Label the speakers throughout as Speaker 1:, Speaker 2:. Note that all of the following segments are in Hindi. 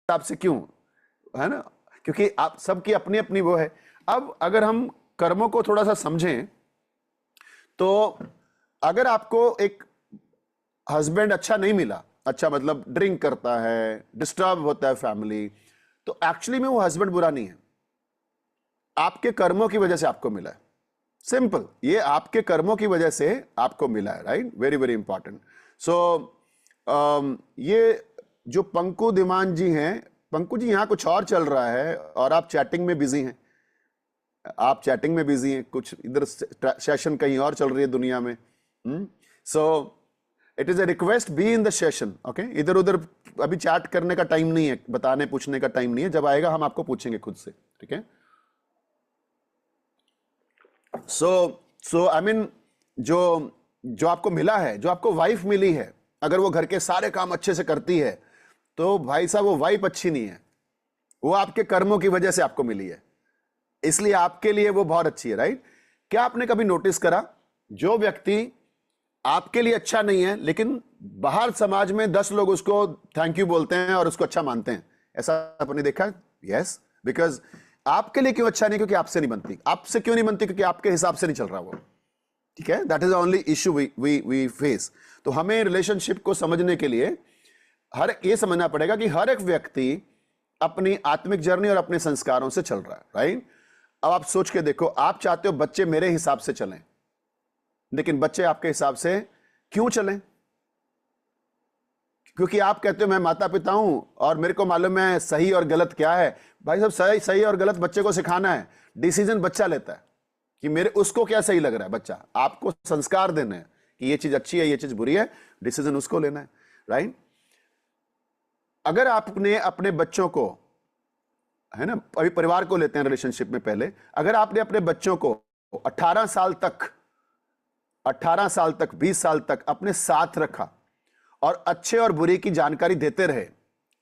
Speaker 1: हिसाब से क्यों, है ना, क्योंकि आप सबकी अपनी अपनी वो है। अब अगर हम कर्मों को थोड़ा सा समझें तो अगर आपको एक हस्बैंड अच्छा नहीं मिला, अच्छा मतलब ड्रिंक करता है, डिस्टर्ब होता है फैमिली, तो एक्चुअली में वो हस्बैंड बुरा नहीं है, आपके कर्मों की वजह से आपको मिला है। सिंपल, ये आपके कर्मों की वजह से आपको मिला है, राइट, वेरी वेरी इंपॉर्टेंट। सो ये जो पंकु धीमान जी हैं, पंकु जी यहां कुछ और चल रहा है और आप चैटिंग में बिजी हैं, आप चैटिंग में बिजी हैं, कुछ इधर सेशन कहीं और चल रही है दुनिया में। So it is a request, be in the session, okay. इधर उधर अभी चैट करने का टाइम नहीं है, बताने पूछने का टाइम नहीं है, जब आएगा हम आपको पूछेंगे खुद से, ठीक है। सो आई मीन जो जो आपको मिला है, जो आपको वाइफ मिली है, अगर वो घर के सारे काम अच्छे से करती है तो भाई साहब वो वाइफ अच्छी नहीं है, वो आपके कर्मों की वजह से आपको मिली है, इसलिए आपके लिए वो बहुत अच्छी है, राइट। क्या आपने कभी नोटिस करा, जो व्यक्ति आपके लिए अच्छा नहीं है लेकिन बाहर समाज में 10 लोग उसको थैंक यू बोलते हैं और उसको अच्छा मानते हैं, ऐसा आपने देखा? यस, बिकॉज आपके लिए क्यों अच्छा नहीं? क्योंकि आपसे नहीं बनती। आपसे क्यों नहीं बनती? क्योंकि आपके हिसाब से नहीं चल रहा वो, ठीक है। That is the only issue we face. तो हमें रिलेशनशिप को समझने के लिए ये समझना पड़ेगा कि हर एक व्यक्ति अपनी आत्मिक जर्नी और अपने संस्कारों से चल रहा है, राइट। अब आप सोच के देखो, आप चाहते हो बच्चे मेरे हिसाब से चलें, लेकिन बच्चे आपके हिसाब से क्यों चलें? क्योंकि आप कहते हो मैं माता पिता हूं और मेरे को मालूम है सही और गलत क्या है। भाई साहब, सही और गलत बच्चे को सिखाना है, डिसीजन बच्चा लेता है कि मेरे उसको क्या सही लग रहा है। बच्चा, आपको संस्कार देने हैं कि ये चीज अच्छी है, ये चीज बुरी है, डिसीजन उसको लेना है, राइट। अगर आपने अपने बच्चों को, है ना, अभी परिवार को लेते हैं रिलेशनशिप में पहले, अगर आपने अपने बच्चों को 18 साल तक 20 साल तक अपने साथ रखा और अच्छे और बुरे की जानकारी देते रहे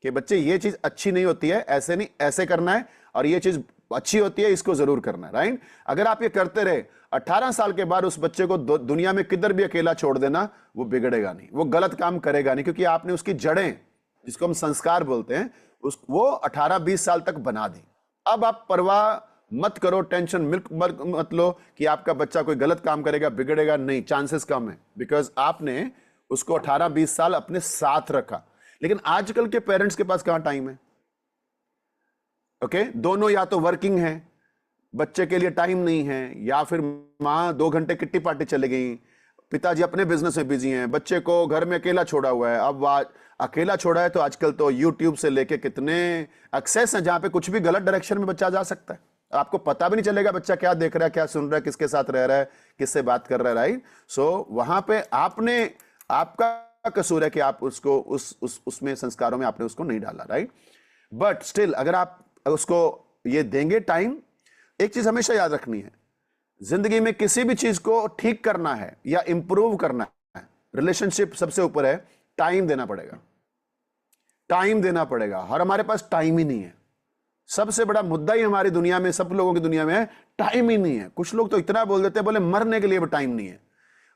Speaker 1: कि बच्चे ये चीज अच्छी नहीं होती है, ऐसे नहीं, ऐसे करना है, और ये चीज अच्छी होती है, इसको जरूर करना है, राइट। अगर आप ये करते रहे, 18 साल के बाद उस बच्चे को दुनिया में किधर भी अकेला छोड़ देना, वो बिगड़ेगा नहीं, वो गलत काम करेगा नहीं, क्योंकि आपने उसकी जड़ें, जिसको हम संस्कार बोलते हैं, वो 18-20 साल तक बना दी। अब आप परवाह मत करो, टेंशन मत लो कि आपका बच्चा कोई गलत काम करेगा, बिगड़ेगा नहीं, चांसेस कम है, बिकॉज आपने उसको 18-20 साल अपने साथ रखा। लेकिन आजकल के पेरेंट्स के पास कहां टाइम है? ओके, दोनों या तो वर्किंग है, बच्चे के लिए टाइम नहीं है, या फिर माँ 2 घंटे किट्टी पार्टी चले गई, पिताजी अपने बिजनेस में बिजी हैं, बच्चे को घर में अकेला छोड़ा हुआ है। अब अकेला छोड़ा है तो आजकल तो यूट्यूब से लेके कितने एक्सेस हैं जहां पे कुछ भी गलत डायरेक्शन में बच्चा जा सकता है, आपको पता भी नहीं चलेगा बच्चा क्या देख रहा है, क्या सुन रहा है, किसके साथ रह रहा है, किससे बात कर रहा है, राइट। सो वहां पे आपका कसूर है कि आप उसको उसमें संस्कारों में आपने उसको नहीं डाला, राइट। बट स्टिल अगर आप उसको ये देंगे टाइम, एक चीज हमेशा याद रखनी है, जिंदगी में किसी भी चीज को ठीक करना है या इंप्रूव करना है, रिलेशनशिप सबसे ऊपर है, टाइम देना पड़ेगा, टाइम देना पड़ेगा। और हमारे पास टाइम ही नहीं है, सबसे बड़ा मुद्दा ही हमारी दुनिया में, सब लोगों की दुनिया में है, टाइम ही नहीं है। कुछ लोग तो इतना बोल देते हैं, बोले मरने के लिए भी टाइम नहीं है।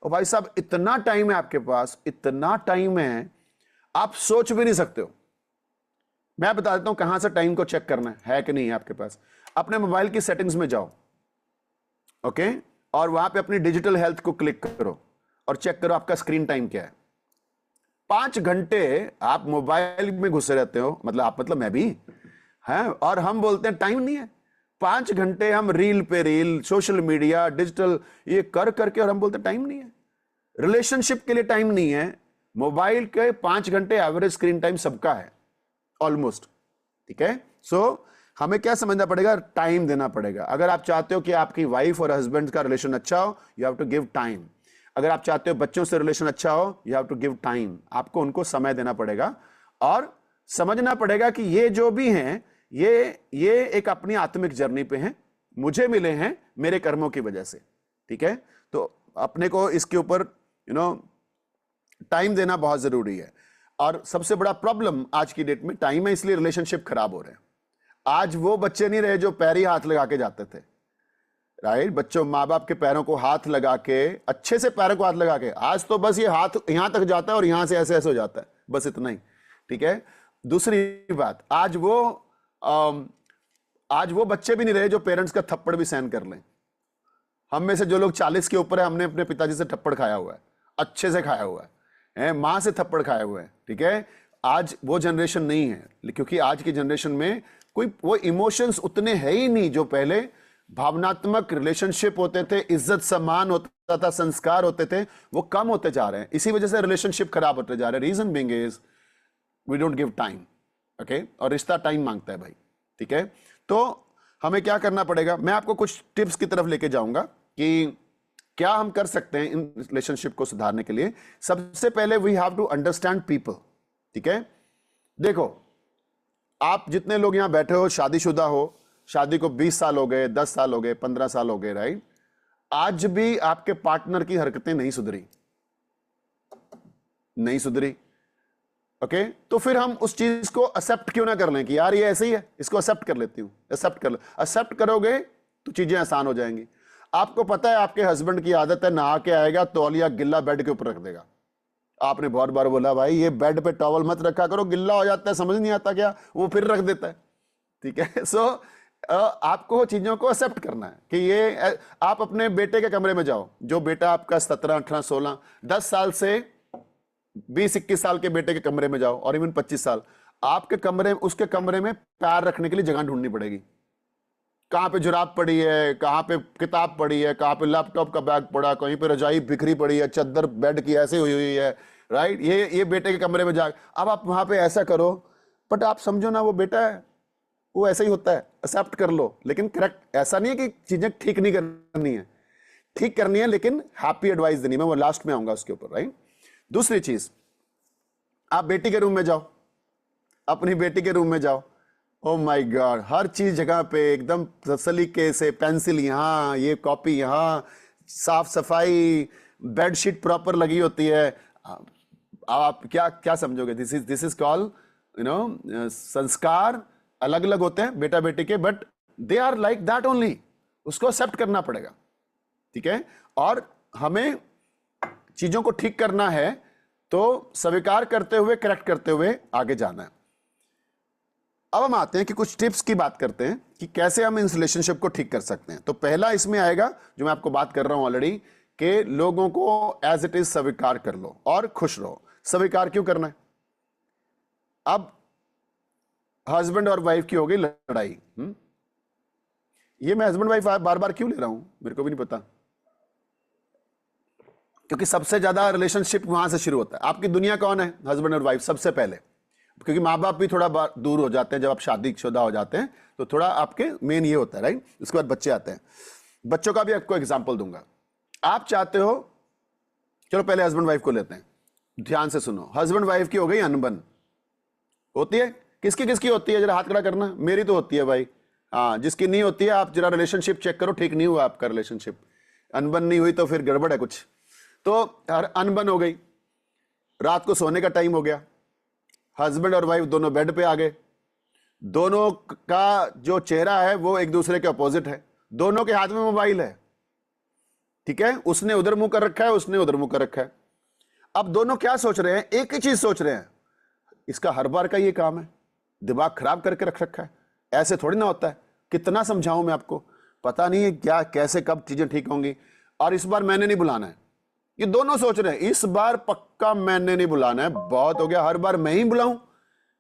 Speaker 1: और भाई साहब, इतना टाइम है आपके पास, इतना टाइम है, आप सोच भी नहीं सकते हो। मैं बता देता हूं कहां से टाइम को चेक करना है कि नहीं है आपके पास। अपने मोबाइल की सेटिंग्स में जाओ, ओके, और वहां पे अपनी डिजिटल हेल्थ को क्लिक करो और चेक करो आपका स्क्रीन टाइम क्या है। 5 घंटे आप मोबाइल में घुसे रहते हो, मतलब मैं भी हैं, और हम बोलते हैं टाइम नहीं है। 5 घंटे हम रील पे रील, सोशल मीडिया, डिजिटल, ये कर करके, और हम बोलते हैं टाइम नहीं है। रिलेशनशिप के लिए टाइम नहीं है। मोबाइल के 5 घंटे एवरेज स्क्रीन टाइम सबका है ऑलमोस्ट, ठीक है। सो हमें क्या समझना पड़ेगा, टाइम देना पड़ेगा। अगर आप चाहते हो कि आपकी वाइफ और हस्बैंड का रिलेशन अच्छा हो, you have to give time. अगर आप चाहते हो बच्चों से रिलेशन अच्छा हो, you have to give time. आपको उनको समय देना पड़ेगा और समझना पड़ेगा कि ये जो भी हैं, ये एक अपनी आत्मिक जर्नी पे हैं, मुझे मिले हैं मेरे कर्मों की वजह से, ठीक है। तो अपने को इसके ऊपर टाइम देना बहुत जरूरी है। और सबसे बड़ा प्रॉब्लम आज की डेट में टाइम है, इसलिए रिलेशनशिप खराब हो रहे हैं। आज वो बच्चे नहीं रहे जो पैर ही हाथ लगा के जाते थे, राइट। बच्चों, माँ बाप के पैरों को हाथ लगा के, अच्छे से पैरों को हाथ लगा के, आज तो बस ये हाथ यहां तक जाता है और यहां से ऐसे ऐसे हो जाता है, बस इतना ही, ठीक है। दूसरी बात, आज वो बच्चे भी नहीं रहे जो पेरेंट्स का थप्पड़ भी सहन कर लें। हम में से जो लोग 40 के ऊपर है, हमने अपने पिताजी से थप्पड़ खाया हुआ है, अच्छे से खाया हुआ है, माँ से थप्पड़ खाया हुआ है, ठीक है। आज वो जनरेशन नहीं है, क्योंकि आज की जनरेशन में कोई वो इमोशंस उतने है ही नहीं जो पहले भावनात्मक रिलेशनशिप होते थे, इज्जत सम्मान होता था, संस्कार होते थे, वो कम होते जा रहे हैं। इसी वजह से रिलेशनशिप खराब होते जा रहे हैं। Reason being is we don't give time, okay. और रिश्ता टाइम मांगता है भाई, ठीक है। तो हमें क्या करना पड़ेगा, मैं आपको कुछ टिप्स की तरफ लेके जाऊंगा कि क्या हम कर सकते हैं इन रिलेशनशिप को सुधारने के लिए। सबसे पहले we have to understand people, ठीक है। देखो, आप जितने लोग यहां बैठे हो शादीशुदा हो, शादी को 20 साल हो गए, 10 साल हो गए, 15 साल हो गए, राइट। आज भी आपके पार्टनर की हरकतें नहीं सुधरी, नहीं सुधरी, ओके। तो फिर हम उस चीज को एक्सेप्ट क्यों ना कर लें कि यार ये ऐसे ही है, इसको एक्सेप्ट कर लेती हूं। एक्सेप्ट कर लो, एक्सेप्ट करोगे तो चीजें आसान हो जाएंगी। आपको पता है आपके हस्बैंड की आदत है, नहा के आएगा तौलिया गिल्ला बेड के ऊपर रख देगा। आपने बहुत बार बोला भाई ये बेड पे टॉवल मत रखा करो, गिल्ला हो जाता है, समझ नहीं आता क्या, वो फिर रख देता है, ठीक है। सो आपको चीजों को एक्सेप्ट करना है कि ये आप अपने बेटे के कमरे में जाओ, जो बेटा आपका 17, 18, 16, 10 साल से 20-21 साल के बेटे के कमरे में जाओ, और इवन 25 साल, आपके कमरे, उसके कमरे में पैर रखने के लिए जगह ढूंढनी पड़ेगी। कहां पे जुराब पड़ी है, कहां पे किताब पड़ी है, कहां पे लैपटॉप का बैग पड़ा, कहीं पे रजाई बिखरी पड़ी है, चद्दर बेड की ऐसे हुई हुई है, राइट। ये बेटे के कमरे में जा, अब आप वहां पे ऐसा करो, बट आप समझो ना वो बेटा है, वो ऐसा ही होता है, एक्सेप्ट कर लो। लेकिन करेक्ट ऐसा नहीं है कि चीजें ठीक नहीं करनी है, ठीक करनी है, लेकिन हैप्पी एडवाइस देनी, मैं वो लास्ट में आऊंगा उसके ऊपर, राइट। दूसरी चीज, आप बेटी के रूम में जाओ, अपनी बेटी के रूम में जाओ, ओ माय गॉड, हर चीज जगह पे एकदम सलीके से, पेंसिल यहाँ, ये कॉपी यहाँ, साफ सफाई, बेडशीट प्रॉपर लगी होती है। आप क्या क्या समझोगे, दिस इज कॉल्ड संस्कार अलग अलग होते हैं बेटा बेटी के, but they are like that only. उसको एक्सेप्ट करना पड़ेगा, ठीक है। और हमें चीजों को ठीक करना है तो स्वीकार करते हुए, करेक्ट करते हुए आगे जाना है। अब हम आते हैं कि कुछ टिप्स की बात करते हैं कि कैसे हम इस रिलेशनशिप को ठीक कर सकते हैं। तो पहला इसमें आएगा जो मैं आपको बात कर रहा हूं ऑलरेडी, कि लोगों को एज इट इज स्वीकार कर लो और खुश रहो। स्वीकार क्यों करना है? अब हस्बैंड और वाइफ की हो गई लड़ाई, ये मैं हस्बैंड वाइफ बार बार क्यों ले रहा हूं मेरे को भी नहीं पता, क्योंकि सबसे ज्यादा रिलेशनशिप वहां से शुरू होता है। आपकी दुनिया कौन है? हस्बैंड और वाइफ सबसे पहले, क्योंकि माँ बाप भी थोड़ा दूर हो जाते हैं जब आप शादीशुदा हो जाते हैं, तो थोड़ा आपके मेन ये होता है, राइट। उसके बाद बच्चे आते हैं। बच्चों का भी आपको एग्जांपल दूंगा। आप चाहते हो, चलो पहले हस्बैंड वाइफ को लेते हैं, ध्यान से सुनो। हस्बैंड वाइफ की हो गई अनबन, होती है। किसकी किसकी होती है? जरा हाथ खड़ा करना। मेरी तो होती है भाई, हाँ। जिसकी नहीं होती है आप जरा रिलेशनशिप चेक करो, ठीक नहीं हुआ आपका रिलेशनशिप, अनबन नहीं हुई तो फिर गड़बड़ है कुछ। तो अनबन हो गई, रात को सोने का टाइम हो गया, हस्बैंड और वाइफ दोनों बेड पे आ गए, दोनों का जो चेहरा है वो एक दूसरे के अपोजिट है, दोनों के हाथ में मोबाइल है, ठीक है। उसने उधर मुंह कर रखा है, उसने उधर मुंह कर रखा है। अब दोनों क्या सोच रहे हैं? एक ही चीज सोच रहे हैं, इसका हर बार का ये काम है, दिमाग खराब करके रख रखा है, ऐसे थोड़ी ना होता है। कितना समझाऊं मैं आपको, पता नहीं है क्या, कैसे, कब चीजें ठीक होंगी। और इस बार मैंने नहीं बुलाना है, ये दोनों सोच रहे हैं इस बार पक्का मैंने नहीं बुलाना है, बहुत हो गया, हर बार मैं ही बुलाऊं,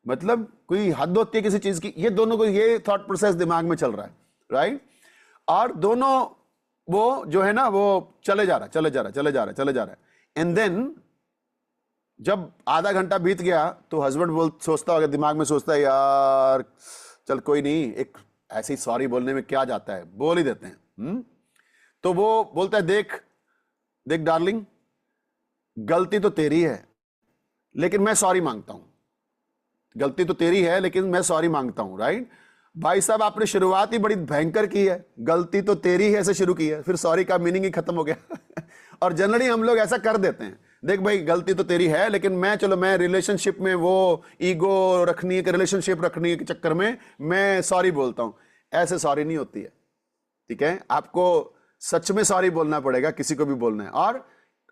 Speaker 1: मतलब कोई हद होती है किसी चीज की। ये दोनों को ये थॉट प्रोसेस दिमाग में चल रहा है, राइट। और दोनों वो जो है ना वो चले जा रहा है। एंड देन जब आधा घंटा बीत गया तो हस्बैंड सोचता होगा, दिमाग में सोचता है, यार चल कोई नहीं, एक ऐसे ही सॉरी बोलने में क्या जाता है, बोल ही देते हैं। तो वो बोलता है, देख डार्लिंग, गलती तो तेरी है लेकिन मैं सॉरी मांगता हूं। गलती तो तेरी है लेकिन मैं सॉरी मांगता हूं, राइट। भाई साहब, आपने शुरुआत ही बड़ी भयंकर की है, गलती तो तेरी है ऐसे शुरू की है, फिर सॉरी का मीनिंग ही खत्म हो गया। और जनरली हम लोग ऐसा कर देते हैं, देख भाई गलती तो तेरी है लेकिन मैं रिलेशनशिप में वो ईगो रखनी है, रिलेशनशिप रखने के चक्कर में मैं सॉरी बोलता हूं। ऐसे सॉरी नहीं होती है, ठीक है। आपको सच में सॉरी बोलना पड़ेगा, किसी को भी बोलना है। और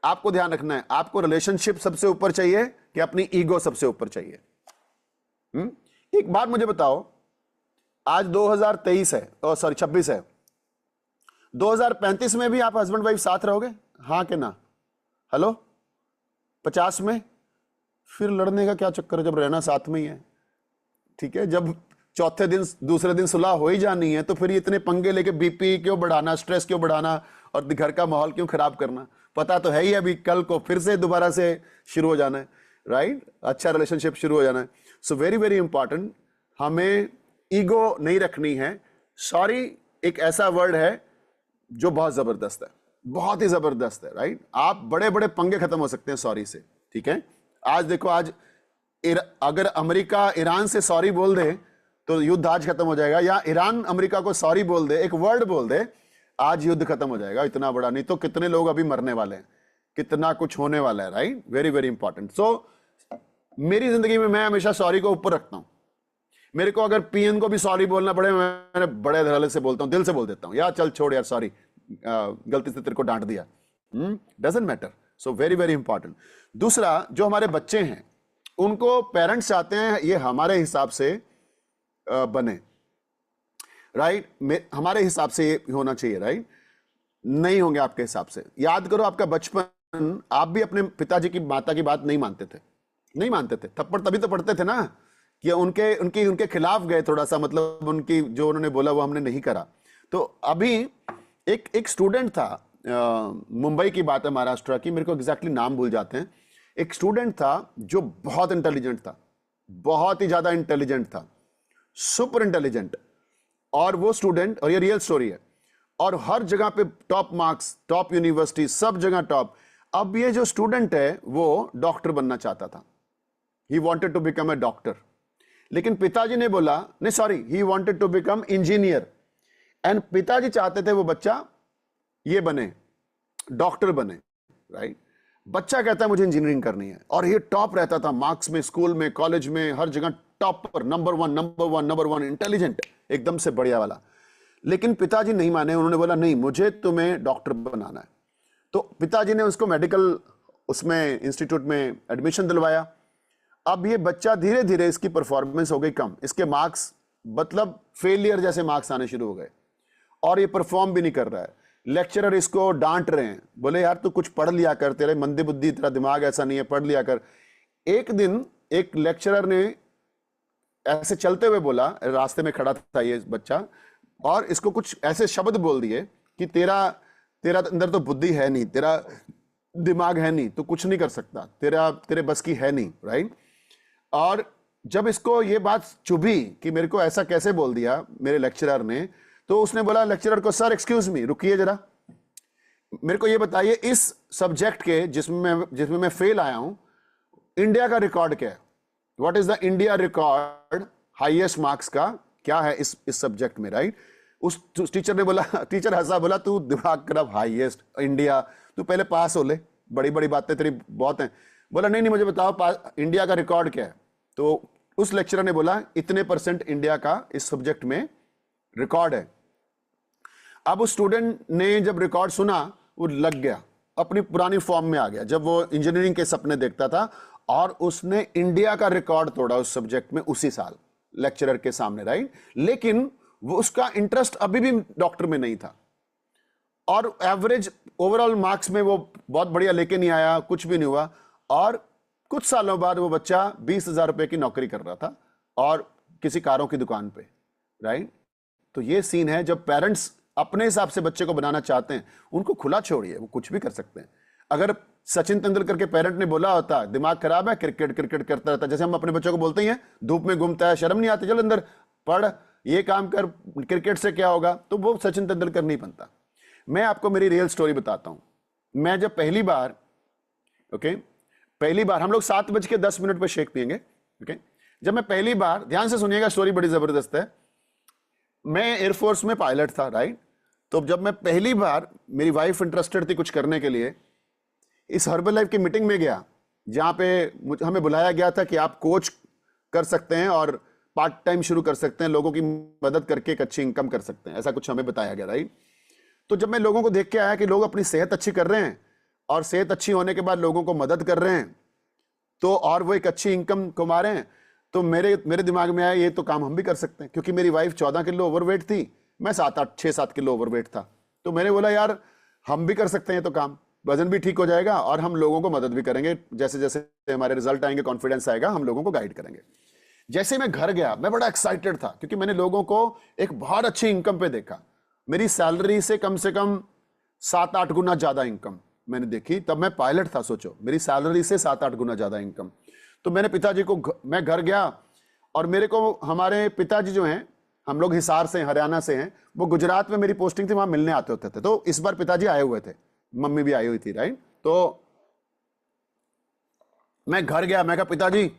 Speaker 1: आपको ध्यान रखना है, आपको रिलेशनशिप सबसे ऊपर चाहिए कि अपनी ईगो सबसे ऊपर चाहिए। एक बात मुझे बताओ, आज 2023 है, ओ सॉरी 26 है, 2035 में भी आप हस्बैंड वाइफ साथ रहोगे? हाँ कि ना? हेलो, 50 में? फिर लड़ने का क्या चक्कर है जब रहना साथ में ही है। ठीक है, जब चौथे दिन दूसरे दिन सुलह हो ही जानी है तो फिर ये इतने पंगे लेके बीपी क्यों बढ़ाना, स्ट्रेस क्यों बढ़ाना और घर का माहौल क्यों खराब करना? पता तो है ही अभी कल को फिर से दोबारा से शुरू हो जाना है, राइट? अच्छा रिलेशनशिप शुरू हो जाना है। सो वेरी वेरी इंपॉर्टेंट, हमें ईगो नहीं रखनी है। सॉरी एक ऐसा वर्ड है जो बहुत जबरदस्त है, बहुत ही जबरदस्त है, राइट? आप बड़े बड़े पंगे खत्म हो सकते हैं सॉरी से। ठीक है, आज देखो, आज अगर अमेरिका ईरान से सॉरी बोल दे तो युद्ध आज खत्म हो जाएगा, या ईरान अमेरिका को सॉरी बोल दे, एक वर्ड बोल दे, आज युद्ध खत्म हो जाएगा। इतना बड़ा, नहीं तो कितने लोग अभी मरने वाले हैं, कितना कुछ होने वाला है, right? Very very important. So मेरी जिंदगी में मैं हमेशा सॉरी को ऊपर रखता हूं। मेरे को अगर पीएन को भी सॉरी बोलना पड़े, मैंने बड़े धड़ल्ले से बोलता हूं, दिल से बोल देता हूं, यार चल छोड़ यार, सॉरी, गलती से तेरे को डांट दिया, doesn't matter. So very very important. दूसरा, जो हमारे बच्चे हैं उनको पेरेंट्स चाहते हैं ये हमारे हिसाब से बने, राइट? हमारे हिसाब से ये होना चाहिए, राइट? नहीं होंगे आपके हिसाब से। याद करो आपका बचपन, आप भी अपने पिताजी की माता की बात नहीं मानते थे, नहीं मानते थे, थप्पड़ तभी तो पड़ते थे ना कि उनके खिलाफ गए थोड़ा सा, मतलब उनकी जो उन्होंने बोला वो हमने नहीं करा। तो अभी एक स्टूडेंट था, मुंबई की बात है, महाराष्ट्र की, मेरे को एग्जैक्टली नाम भूल जाते हैं। एक स्टूडेंट था जो बहुत इंटेलिजेंट था, बहुत ही ज्यादा इंटेलिजेंट था, सुपर इंटेलिजेंट। और वो स्टूडेंट, और ये रियल स्टोरी है, और हर जगह पे टॉप मार्क्स, टॉप यूनिवर्सिटी, सब जगह टॉप। अब ये जो स्टूडेंट है वो डॉक्टर बनना चाहता था, he wanted to become a doctor. लेकिन पिताजी ने बोला नहीं, sorry, he wanted to become engineer, and पिताजी चाहते थे वो बच्चा ये बने, डॉक्टर बने, राइट? बच्चा कहता है मुझे इंजीनियरिंग करनी है, और ये टॉप रहता था मार्क्स में, स्कूल में, कॉलेज में, हर जगह टॉप पर, number one, number one, number one, intelligent, एकदम से बढ़िया वाला। लेकिन पिताजी नहीं माने, उन्होंने बोला नहीं, मुझे तुम्हें डॉक्टर बनाना है। तो पिताजी ने उसको मेडिकल उसमें इंस्टीट्यूट में एडमिशन दिलवाया। अब ये बच्चा धीरे धीरे, इसकी परफॉर्मेंस हो गई कम, इसके मार्क्स मतलब फेलियर जैसे मार्क्स आने शुरू हो गए, और ये परफॉर्म भी नहीं कर रहा है। लेक्चरर इसको डांट रहे हैं, बोले यार तू कुछ पढ़ लिया कर, तेरे मंदी बुद्धि, तेरा दिमाग ऐसा नहीं है, पढ़ लिया कर। एक दिन एक लेक्चरर ने ऐसे चलते हुए बोला, रास्ते में खड़ा था ये बच्चा, और इसको कुछ ऐसे शब्द बोल दिए कि तेरा अंदर तो बुद्धि है नहीं, तेरा दिमाग है नहीं, तो कुछ नहीं कर सकता, तेरे बस की है नहीं, राइट? और जब इसको ये बात चुभी कि मेरे को ऐसा कैसे बोल दिया मेरे लेक्चरर ने, तो उसने बोला लेक्चरर को, सर एक्सक्यूज मी, रुकिए जरा, मेरे को ये बताइए इस सब्जेक्ट के जिसमें मैं फेल आया हूं, इंडिया का रिकॉर्ड क्या है? What is the India record highest marks का, क्या है इस सब्जेक्ट में, राइट? उस टीचर ने बोला, टीचर हंसा, बोला तू दिमाग खराब, हाईएस्ट इंडिया, तू पहले पास हो ले, बड़ी बड़ी बातें तेरी बहुत हैं। बोला नहीं नहीं, मुझे बताओ इंडिया का रिकॉर्ड क्या है। तो उस लेक्चरर ने बोला इतने % इंडिया का इस सब्जेक्ट में रिकॉर्ड है। अब उस स्टूडेंट ने जब रिकॉर्ड सुना, वो लग गया, अपनी पुरानी फॉर्म में आ गया, जब वो इंजीनियरिंग के सपने देखता था, और उसने इंडिया का रिकॉर्ड तोड़ा उस सब्जेक्ट में उसी साल लेक्चरर के सामने, राइट? लेकिन वो, उसका इंटरेस्ट अभी भी डॉक्टर में नहीं था, और एवरेज ओवरऑल मार्क्स में वो बहुत बढ़िया लेके नहीं आया, कुछ भी नहीं हुआ। और कुछ सालों बाद वो बच्चा 20,000 रुपए की नौकरी कर रहा था, और किसी कारों की दुकान पे, राइट? तो ये सीन है, जब पेरेंट्स अपने हिसाब से बच्चे को बनाना चाहते हैं, उनको खुला छोड़िए, वो कुछ भी कर सकते हैं। अगर सचिन तेंदुलकर के पेरेंट ने बोला होता दिमाग खराब है, क्रिकेट क्रिकेट करता रहता, जैसे हम अपने बच्चों को बोलते हैं धूप में घूमता है, शर्म नहीं आती, चल अंदर पढ़, ये काम कर, क्रिकेट से क्या होगा, तो वो सचिन तेंदुलकर नहीं बनता। मैं आपको मेरी रियल स्टोरी बताता हूं। मैं जब पहली बार हम लोग 7:10 पे शेक पियेंगे, ओके? जब मैं पहली बार, ध्यान से सुनिएगा, स्टोरी बड़ी जबरदस्त है। मैं एयरफोर्स में पायलट था, राइट? तो जब मैं पहली बार, मेरी वाइफ इंटरेस्टेड थी कुछ करने के लिए, इस हर्बल लाइफ की मीटिंग में गया, जहां पे हमें बुलाया गया था कि आप कोच कर सकते हैं और पार्ट टाइम शुरू कर सकते हैं, लोगों की मदद करके एक अच्छी इनकम कर सकते हैं, ऐसा कुछ हमें बताया गया, राइट? तो जब मैं लोगों को देख के आया कि लोग अपनी सेहत अच्छी कर रहे हैं, और सेहत अच्छी होने के बाद लोगों को मदद कर रहे हैं, तो और वो एक अच्छी इनकम कमा रहे हैं, तो मेरे मेरे दिमाग में आया ये तो काम हम भी कर सकते हैं, क्योंकि मेरी वाइफ 14 किलो ओवरवेट थी, मैं 6-7 किलो ओवरवेट था। तो मैंने बोला यार हम भी कर सकते हैं ये तो काम, वजन भी ठीक हो जाएगा और हम लोगों को मदद भी करेंगे, जैसे जैसे हमारे रिजल्ट आएंगे, कॉन्फिडेंस आएगा, हम लोगों को गाइड करेंगे। जैसे मैं घर गया मैं बड़ा एक्साइटेड था, क्योंकि मैंने लोगों को एक बहुत अच्छी इनकम पे देखा। मेरी सैलरी से कम 7-8 गुना ज्यादा इनकम मैंने देखी। तब मैं पायलट था, सोचो मेरी सैलरी से 7-8 गुना ज्यादा इनकम। तो मैंने पिताजी को, मैं घर गया और मेरे को, हमारे पिताजी जो हैं, हम लोग हिसार से, हरियाणा से हैं, वो गुजरात में मेरी पोस्टिंग थी, वहां मिलने आते होते थे। तो इस बार पिताजी आए हुए थे, मम्मी भी आई हुई थी, राइट। तो मैं घर गया, मैं कहा पिताजी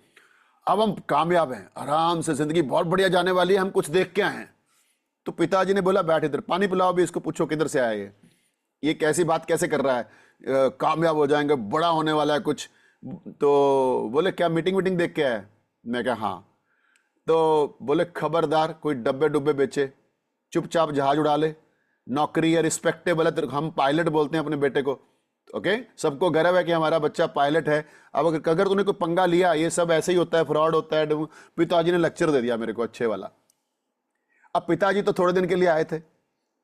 Speaker 1: अब हम कामयाब हैं, आराम से जिंदगी बहुत बढ़िया जाने वाली है, हम कुछ देख के आए हैं। तो पिताजी ने बोला बैठ इधर, पानी पिलाओ भी इसको, पूछो किधर से आए ये कैसी बात कैसे कर रहा है, कामयाब हो जाएंगे, बड़ा होने वाला है कुछ। तो बोले क्या मीटिंग वीटिंग देख के आए? मैं कहा हाँ। तो बोले खबरदार कोई डब्बे डुब्बे बेचे, चुपचाप जहाज उड़ा ले, नौकरी है, रिस्पेक्टेबल है, तो हम पायलट बोलते हैं अपने बेटे को, ओके। सबको गर्व है कि हमारा बच्चा पायलट है। अब अगर तूने कोई पंगा लिया, ये सब ऐसे ही होता है, फ्रॉड होता है। पिताजी ने लेक्चर दे दिया मेरे को अच्छे वाला। अब पिताजी तो थोड़े दिन के लिए आए थे,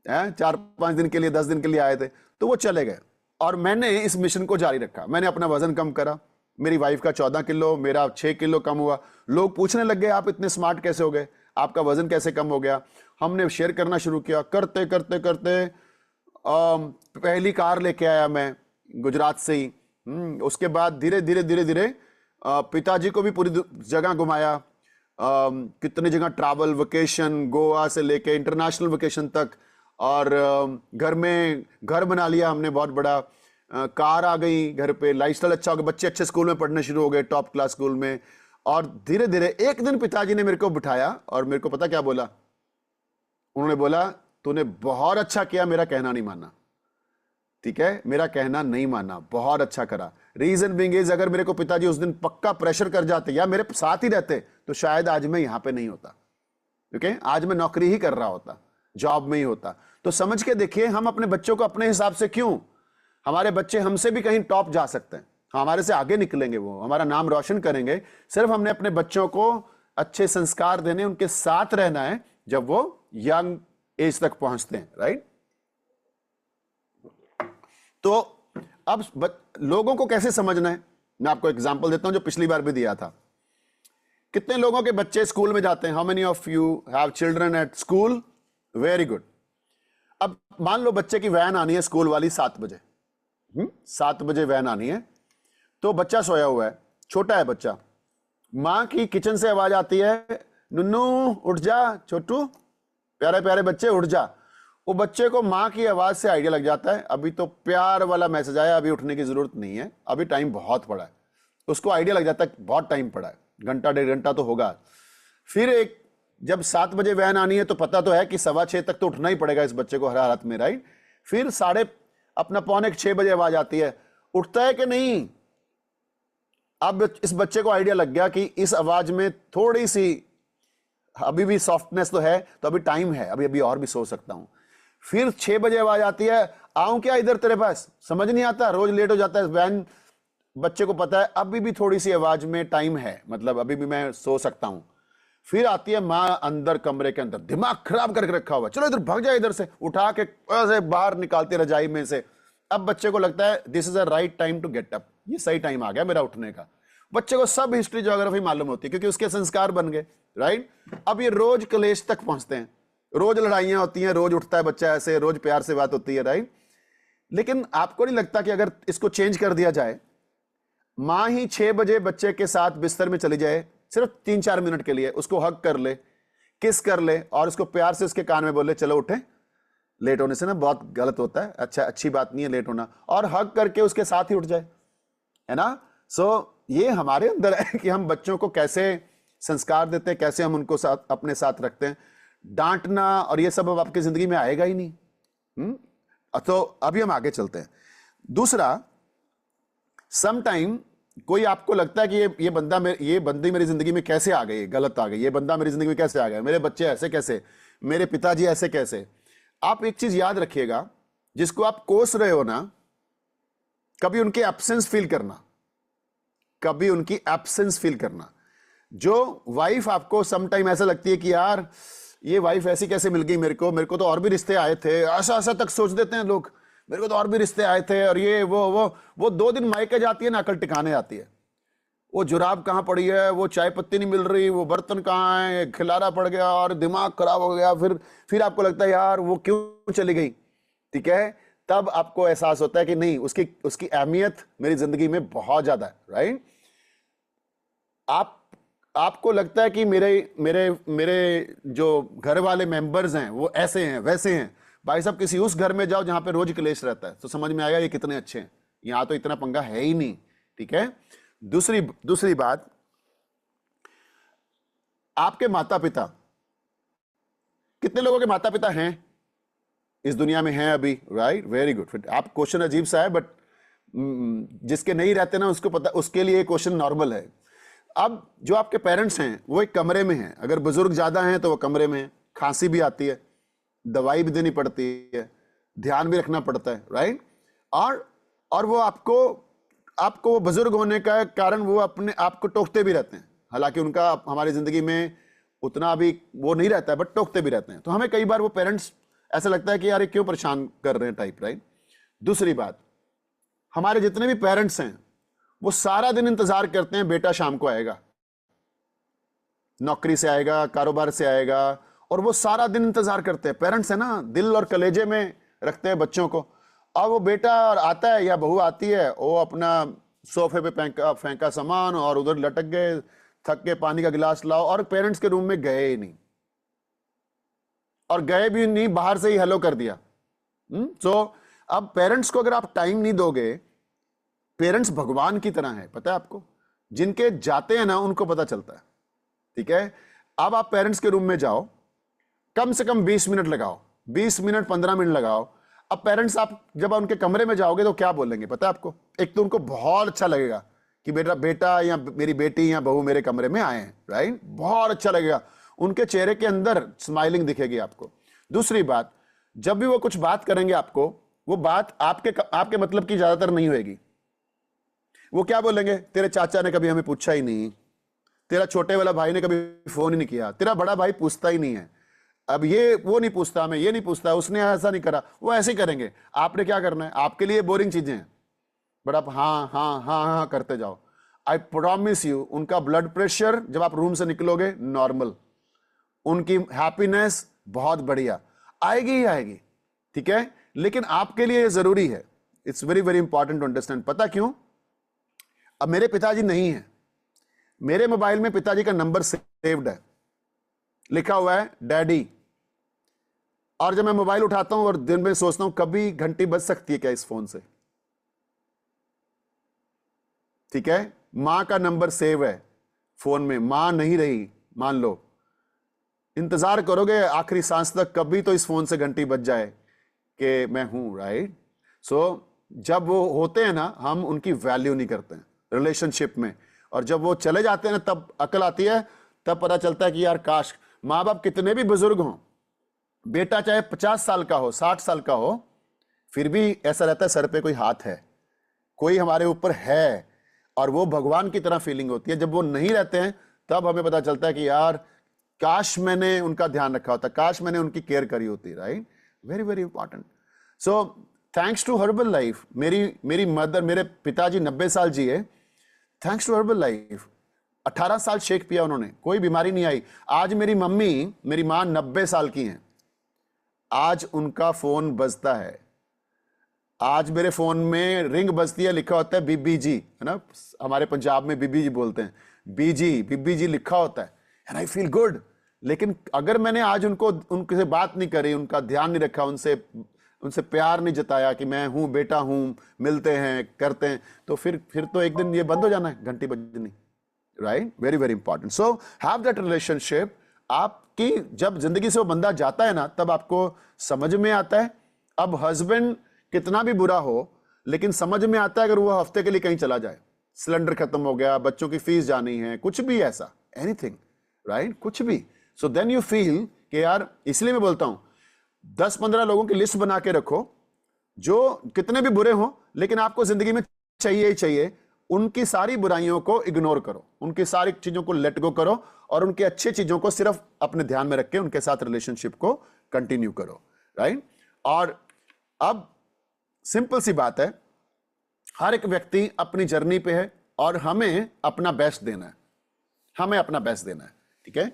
Speaker 1: 4-5 दिन के लिए, 10 दिन के लिए आए थे, तो वो चले गए और मैंने इस मिशन को जारी रखा। मैंने अपना वजन कम करा, मेरी वाइफ का 14 किलो, मेरा 6 किलो कम हुआ। लोग पूछने लग गए आप इतने स्मार्ट कैसे हो गए, आपका वजन कैसे कम हो गया। हमने शेयर करना शुरू किया, करते करते करते पहली कार लेके आया मैं गुजरात से ही। उसके बाद धीरे धीरे धीरे धीरे पिताजी को भी पूरी जगह घुमाया, कितने जगह ट्रैवल, वेकेशन, गोवा से लेके इंटरनेशनल वेकेशन तक। और घर में घर बना लिया हमने बहुत बड़ा, कार आ गई घर पे, लाइफस्टाइल अच्छा हो गया, बच्चे अच्छे स्कूल में पढ़ने शुरू हो गए, टॉप क्लास स्कूल में। और धीरे धीरे एक दिन पिताजी ने मेरे को बिठाया और मेरे को पता क्या बोला, उन्होंने बोला तूने बहुत अच्छा किया, मेरा कहना नहीं माना, ठीक है, मेरा कहना नहीं माना, बहुत अच्छा करा। रीजन बीइंग इज, अगर मेरे को पिताजी उस दिन पक्का प्रेशर कर जाते या मेरे साथ ही रहते तो शायद आज मैं यहां पे नहीं होता, ओके। आज मैं नौकरी ही कर रहा होता, जॉब में ही होता। तो समझ के देखिए, हम अपने बच्चों को अपने हिसाब से क्यों, हमारे बच्चे हमसे भी कहीं टॉप जा सकते हैं, हमारे से आगे निकलेंगे, वो हमारा नाम रोशन करेंगे। सिर्फ हमने अपने बच्चों को अच्छे संस्कार देने, उनके साथ रहना है जब वो यंग एज तक पहुंचते हैं, राइट। तो अब लोगों को कैसे समझना है, मैं आपको एग्जांपल देता हूं जो पिछली बार भी दिया था। कितने लोगों के बच्चे स्कूल में जाते हैं? How many of you have children at school? Very good. अब मान लो बच्चे की वैन आनी है स्कूल वाली 7 बजे, 7 बजे वैन आनी है, तो बच्चा सोया हुआ है, छोटा है बच्चा, मां की किचन से आवाज आती है, नुन्नू उठ जा, छोटू प्यारे प्यारे बच्चे उठ जा। वो बच्चे को मां की आवाज से आइडिया लग जाता है, अभी तो प्यार वाला मैसेज आया, अभी उठने की जरूरत नहीं है, अभी टाइम बहुत पड़ा है। उसको आइडिया लग जाता है बहुत टाइम पड़ा है, घंटा 1.5 घंटा तो होगा। फिर जब 7 बजे वैन आनी है तो पता तो है कि 6:15 तक तो उठना ही पड़ेगा इस बच्चे को हर हालत में, राइट। फिर 5:45-6 बजे आवाज आती है, उठता है कि नहीं। अब इस बच्चे को आइडिया लग गया कि इस आवाज में थोड़ी सी अभी भी सॉफ्टनेस तो है, तो अभी टाइम है, अभी अभी और भी सो सकता हूं। फिर 6 बजे आवाज आती है, आऊं क्या इधर तेरे पास, समझ नहीं आता, रोज लेट हो जाता है वैन। बच्चे को पता है अभी भी थोड़ी सी आवाज में टाइम है, मतलब अभी भी मैं सो सकता हूं। फिर आती है मां अंदर कमरे के अंदर, दिमाग खराब करके रखा हुआ, चलो इधर भाग जाए, इधर से उठा के ऐसे बाहर निकालती रजाई में से। अब बच्चे को लगता है this is a right time to get up, ये सही टाइम आ गया मेरा उठने का। बच्चे को सब हिस्ट्री ज्योग्राफी मालूम होती है क्योंकि उसके संस्कार बन गए, राइट। अब ये रोज कलेश तक पहुंचते हैं, रोज लड़ाइयां होती हैं, रोज उठता है बच्चा ऐसे, रोज प्यार से बात होती है, राइट। लेकिन आपको नहीं लगता कि अगर इसको चेंज कर दिया जाए, मां ही 6 बजे बच्चे के साथ बिस्तर में चली जाए, सिर्फ 3-4 मिनट के लिए, उसको हग कर ले, किस कर ले और उसको प्यार से उसके कान में बोले चलो उठे, लेट होने से ना बहुत गलत होता है, अच्छा अच्छी बात नहीं है लेट होना, और हग करके उसके साथ ही उठ जाए, है ना। सो ये हमारे अंदर है कि हम बच्चों को कैसे संस्कार देते हैं, कैसे हम उनको अपने साथ रखते हैं। डांटना और ये सब अब आपकी जिंदगी में आएगा ही नहीं। तो अभी हम आगे चलते हैं। दूसरा, समटाइम कोई आपको लगता है कि ये बंदी मेरी जिंदगी में कैसे आ गई, गलत आ गई, ये बंदा मेरी जिंदगी में कैसे आ गया, मेरे बच्चे ऐसे कैसे, मेरे पिताजी ऐसे कैसे। आप एक चीज याद रखिएगा, जिसको आप कोस रहे हो ना, कभी उनकी एब्सेंस फील करना, कभी उनकी एब्सेंस फील करना। जो वाइफ आपको सम टाइम ऐसा लगती है कि यार ये वाइफ ऐसी कैसे मिल गई मेरे को तो और भी रिश्ते आए थे, ऐसा ऐसा तक सोच देते हैं लोग, मेरे को तो और भी रिश्ते आए थे, और ये वो 2 दिन मायके जाती है ना, अकल टिकाने आती है। वो जुराब कहाँ पड़ी है, वो चाय पत्ती नहीं मिल रही, वो बर्तन कहाँ है, खिलारा पड़ गया और दिमाग खराब हो गया, फिर आपको लगता है यार वो क्यों चली गई, ठीक है। तब आपको एहसास होता है कि नहीं, उसकी अहमियत मेरी जिंदगी में बहुत ज्यादा है, राइट। आपको लगता है कि मेरे मेरे मेरे जो घर वाले मेंबर्स हैं वो ऐसे हैं वैसे हैं, भाई साहब किसी उस घर में जाओ जहां पे रोज क्लेश रहता है, तो समझ में आएगा ये कितने अच्छे हैं। यहां तो इतना पंगा है ही नहीं, ठीक है। दूसरी बात, आपके माता पिता, कितने लोगों के माता पिता हैं इस दुनिया में हैं अभी, राइट, वेरी गुड। आप क्वेश्चन अजीब सा है, बट जिसके नहीं रहते ना उसको पता, उसके लिए क्वेश्चन नॉर्मल है। अब जो आपके पेरेंट्स हैं वो एक कमरे में हैं, अगर बुजुर्ग ज्यादा हैं तो वो कमरे में हैं, खांसी भी आती है, दवाई भी देनी पड़ती है, ध्यान भी रखना पड़ता है, राइट। और वो आपको बुजुर्ग होने का कारण वो अपने आप को टोकते भी रहते हैं, हालांकि उनका हमारी जिंदगी में उतना भी वो नहीं रहता है, बट टोकते भी रहते हैं। तो हमें कई बार वो पेरेंट्स ऐसा लगता है कि यार ये क्यों परेशान कर रहे हैं टाइप, राइट। दूसरी बात, हमारे जितने भी पेरेंट्स हैं वो सारा दिन इंतजार करते हैं बेटा शाम को आएगा, नौकरी से आएगा, कारोबार से आएगा, और वो सारा दिन इंतजार करते हैं। पेरेंट्स है ना, दिल और कलेजे में रखते हैं बच्चों को। अब वो बेटा आता है या बहू आती है, वो अपना सोफे पे फेंका सामान और उधर लटक गए, थक के पानी का गिलास लाओ, और पेरेंट्स के रूम में गए ही नहीं, और गए भी नहीं, बाहर से ही हेलो कर दिया। सो अब पेरेंट्स को अगर आप टाइम नहीं दोगे, पेरेंट्स भगवान की तरह है, पता है आपको, जिनके जाते हैं ना उनको पता चलता है, ठीक है। अब आप पेरेंट्स के रूम में जाओ, कम से कम 20 मिनट लगाओ, 20 मिनट 15 मिनट लगाओ। अब पेरेंट्स आप जब उनके कमरे में जाओगे तो क्या बोलेंगे पता है आपको? एक तो उनको बहुत अच्छा लगेगा कि बेटा या मेरी बेटी या बहू मेरे कमरे में आए हैं, राइट, बहुत अच्छा लगेगा, उनके चेहरे के अंदर स्माइलिंग दिखेगी आपको। दूसरी बात, जब भी वो कुछ बात करेंगे आपको, वो बात आपके मतलब की ज्यादातर नहीं होगी। वो क्या बोलेंगे? तेरे चाचा ने कभी हमें पूछा ही नहीं, तेरा छोटे वाला भाई ने कभी फोन ही नहीं किया, तेरा बड़ा भाई पूछता ही नहीं है, अब ये वो नहीं पूछता, मैं ये नहीं पूछता, उसने ऐसा नहीं करा, वो ऐसे ही करेंगे। आपने क्या करना है? आपके लिए बोरिंग चीजें हैं, बट आप हाँ हाँ हाँ हाँ करते जाओ। आई प्रॉमिस यू, उनका ब्लड प्रेशर जब आप रूम से निकलोगे नॉर्मल, उनकी हैप्पीनेस बहुत बढ़िया आएगी ही आएगी, ठीक है। लेकिन आपके लिए जरूरी है, it's very very important to understand. पता क्यों? अब मेरे पिताजी नहीं है, मेरे मोबाइल में पिताजी का नंबर सेव्ड है, लिखा हुआ है डैडी, और जब मैं मोबाइल उठाता हूं और दिन में सोचता हूं कभी घंटी बज सकती है क्या इस फोन से, ठीक है। मां का नंबर सेव है फोन में, मां नहीं रही मान लो, इंतजार करोगे आखिरी सांस तक कभी तो इस फोन से घंटी बज जाए कि मैं हूं, राइट। सो जब वो होते हैं ना, हम उनकी वैल्यू नहीं करते हैं रिलेशनशिप में, और जब वो चले जाते हैं ना तब अकल आती है, तब पता चलता है कि यार काश, माँ बाप कितने भी बुजुर्ग हों, बेटा चाहे 50 साल का हो, 60 साल का हो, फिर भी ऐसा रहता है सर पे कोई हाथ है, कोई हमारे ऊपर है, और वो भगवान की तरह फीलिंग होती है। जब वो नहीं रहते हैं तब हमें पता चलता है कि यार काश मैंने उनका ध्यान रखा होता, काश मैंने उनकी केयर करी होती, right. Very very important. So thanks to Herbalife, मेरी मदर, मेरे पिताजी 90 साल जिए, थैंक्स टू हर्बल लाइफ। 18 साल शेक पिया उन्होंने, कोई बीमारी नहीं आई। आज मेरी मां 90 साल की हैं, आज उनका फोन बजता है, आज मेरे फोन में रिंग बजती है, लिखा होता है बीबी जी, है ना, हमारे पंजाब में बीबी जी बोलते हैं, बीबी जी लिखा होता है, एंड आई फील गुड। लेकिन अगर मैंने आज उनसे बात नहीं करी, उनका ध्यान नहीं रखा, उनसे प्यार नहीं जताया कि मैं हूं, बेटा हूं, मिलते हैं, करते हैं, तो फिर तो एक दिन ये बंद हो जाना है, घंटी बजनी, right. Very very important. So have that relationship. आपकी जब जिंदगी से वो बंदा जाता है ना, तब आपको समझ में आता है। अब हस्बैंड कितना भी बुरा हो, लेकिन समझ में आता है अगर वो हफ्ते के लिए कहीं चला जाए, सिलेंडर खत्म हो गया, बच्चों की फीस जानी है, कुछ भी ऐसा, एनीथिंग, राइट, कुछ भी। सो देन यू फील कि यार, इसलिए मैं बोलता हूं 10-15 लोगों की लिस्ट बना के रखो, जो कितने भी बुरे हो लेकिन आपको जिंदगी में चाहिए ही चाहिए, उनकी सारी बुराइयों को इग्नोर करो, उनकी सारी चीजों को लेट गो करो और उनकी अच्छी चीजों को सिर्फ अपने ध्यान में रख के उनके साथ रिलेशनशिप को कंटिन्यू करो, राइट। और अब सिंपल सी बात है, हर एक व्यक्ति अपनी जर्नी पे है और हमें अपना बेस्ट देना है, हमें अपना बेस्ट देना है, ठीक है।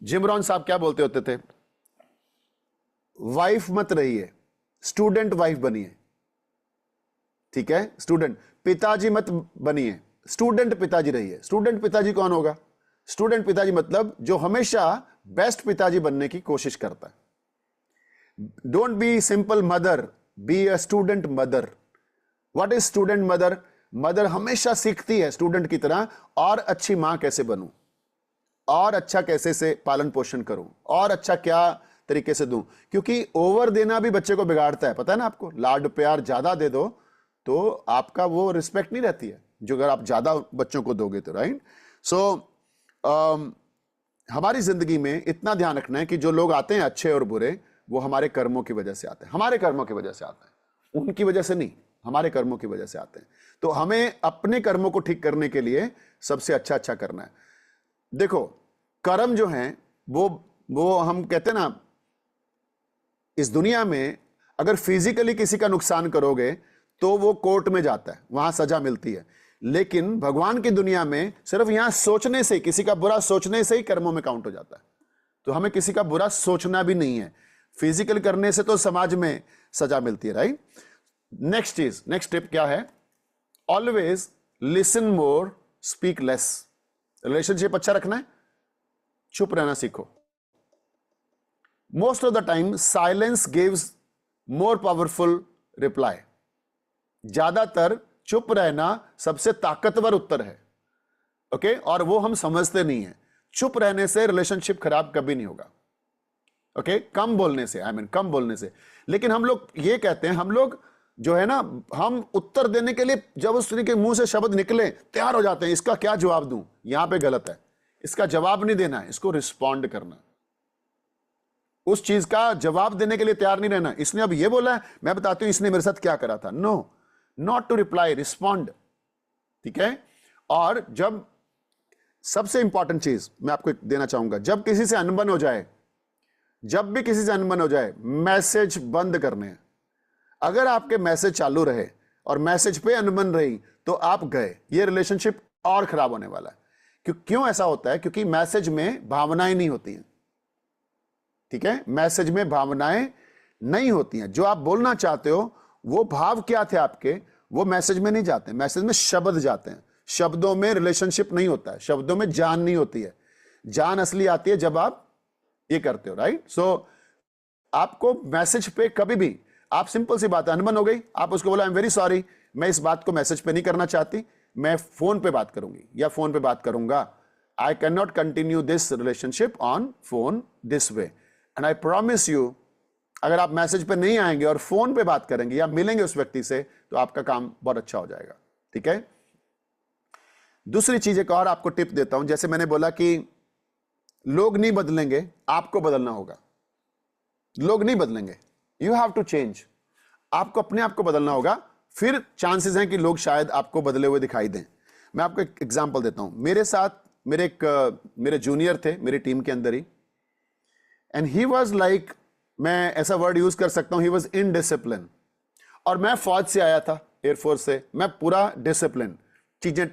Speaker 1: जिम रॉन साहब क्या बोलते होते थे, वाइफ मत रहिए, स्टूडेंट वाइफ बनिए, ठीक है। स्टूडेंट पिताजी मत बनिए, स्टूडेंट पिताजी रहिए। स्टूडेंट पिताजी कौन होगा? स्टूडेंट पिताजी मतलब जो हमेशा बेस्ट पिताजी बनने की कोशिश करता है। Don't be simple mother, be a student mother. What is student mother? Mother हमेशा सीखती है स्टूडेंट की तरह, और अच्छी मां कैसे बनूं, और अच्छा कैसे से पालन पोषण करूं, और अच्छा क्या तरीके से दूं, क्योंकि ओवर देना भी बच्चे को बिगाड़ता है, पता है ना आपको। लाड प्यार ज्यादा दे दो तो आपका वो रिस्पेक्ट नहीं रहती है, जो अगर आप ज्यादा बच्चों को दोगे तो, राइट। सो हमारी जिंदगी में इतना ध्यान रखना है कि जो लोग आते हैं अच्छे और बुरे, वो हमारे कर्मों की वजह से आते हैं, हमारे कर्मों की वजह से आते हैं, उनकी वजह से नहीं, हमारे कर्मों की वजह से आते हैं। तो हमें अपने कर्मों को ठीक करने के लिए सबसे अच्छा अच्छा करना है। देखो कर्म जो है वो हम कहते हैं ना, इस दुनिया में अगर फिजिकली किसी का नुकसान करोगे तो वो कोर्ट में जाता है, वहां सजा मिलती है। लेकिन भगवान की दुनिया में सिर्फ यहां सोचने से, किसी का बुरा सोचने से ही कर्मों में काउंट हो जाता है। तो हमें किसी का बुरा सोचना भी नहीं है, फिजिकल करने से तो समाज में सजा मिलती है, राइट। नेक्स्ट टिप क्या है? Always listen more, speak less. Relationship अच्छा रखना है, चुप रहना सीखो। Most of the time silence gives more powerful reply. ज्यादातर चुप रहना सबसे ताकतवर उत्तर है, ओके। और वो हम समझते नहीं है। चुप रहने से रिलेशनशिप खराब कभी नहीं होगा, ओके। कम बोलने से, कम बोलने से। लेकिन हम लोग ये कहते हैं, हम लोग जो है ना, हम उत्तर देने के लिए जब उस के मुंह से शब्द निकले तैयार हो जाते हैं, इसका क्या जवाब दूं। यहां पे गलत है, इसका जवाब नहीं देना है, इसको रिस्पॉन्ड करना। उस चीज का जवाब देने के लिए तैयार नहीं रहना। इसने अब ये बोला है, मैं बताती हूं इसने मेरे साथ क्या करा था। No, not to reply, respond, ठीक है। और जब सबसे इंपॉर्टेंट चीज मैं आपको देना चाहूंगा, जब किसी से अनबन हो जाए, जब भी किसी से अनबन हो जाए, मैसेज बंद करने हैं। अगर आपके मैसेज चालू रहे और मैसेज पे अनबन रही तो आप गए, ये रिलेशनशिप और खराब होने वाला है। क्यों ऐसा होता है? क्योंकि मैसेज में भावनाएं नहीं होती हैं, ठीक है। मैसेज में भावनाएं नहीं होती हैं। जो आप बोलना चाहते हो, वो भाव क्या थे आपके, वो मैसेज में नहीं जाते। मैसेज में शब्द जाते हैं। शब्दों में रिलेशनशिप नहीं होता है, शब्दों में जान नहीं होती है। जान असली आती है जब आप ये करते हो, राइट। सो आपको मैसेज पे कभी भी, आप सिंपल सी बात है, अनबन हो गई, आप उसको बोला आई एम वेरी सॉरी, मैं इस बात को मैसेज पे नहीं करना चाहती, मैं फोन पे बात करूंगी या फोन पे बात करूंगा। I can not continue this relationship on phone this way, and I promise you, अगर आप मैसेज पे नहीं आएंगे और फोन पे बात करेंगे या मिलेंगे उस व्यक्ति से, तो आपका काम बहुत अच्छा हो जाएगा, ठीक है। दूसरी चीज एक और आपको टिप देता हूं। जैसे मैंने बोला कि लोग नहीं बदलेंगे, आपको बदलना होगा। लोग नहीं बदलेंगे, यू हैव टू चेंज। आपको अपने आप को बदलना होगा, फिर चांसेस हैं कि लोग शायद आपको बदले हुए दिखाई दें। मैं आपको एक एग्जांपल देता हूं। मेरे साथ मेरे जूनियर थे मेरी टीम के अंदर ही, एंड ही वाज लाइक, मैं ऐसा वर्ड यूज कर सकता हूं, ही वाज इनडिसिप्लिन। और मैं फौज से आया था, एयरफोर्स से, मैं पूरा डिसिप्लिन, चीजें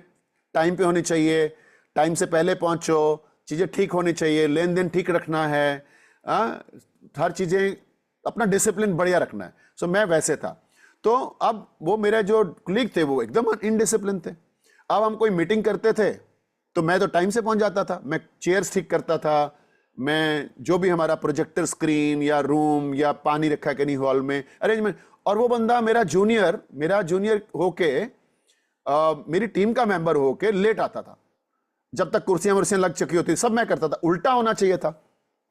Speaker 1: टाइम पे होनी चाहिए, टाइम से पहले पहुंचो, चीजें ठीक होनी चाहिए, लेन देन ठीक रखना है, हर चीजें अपना डिसिप्लिन बढ़िया रखना है। सो मैं वैसे था। तो अब वो मेरे जो कलीग थे वो एकदम इनडिसिप्लिन थे। अब हम कोई मीटिंग करते थे तो मैं तो टाइम से पहुंच जाता था, मैं चेयर्स ठीक करता था, मैं जो भी हमारा प्रोजेक्टर स्क्रीन या रूम या पानी रखा कि नहीं हॉल में अरेंजमेंट, और वो बंदा मेरा जूनियर होके मेरी टीम का मेंबर होके लेट आता था। जब तक कुर्सियां वर्सियां लग चुकी होती, सब मैं करता था। उल्टा होना चाहिए था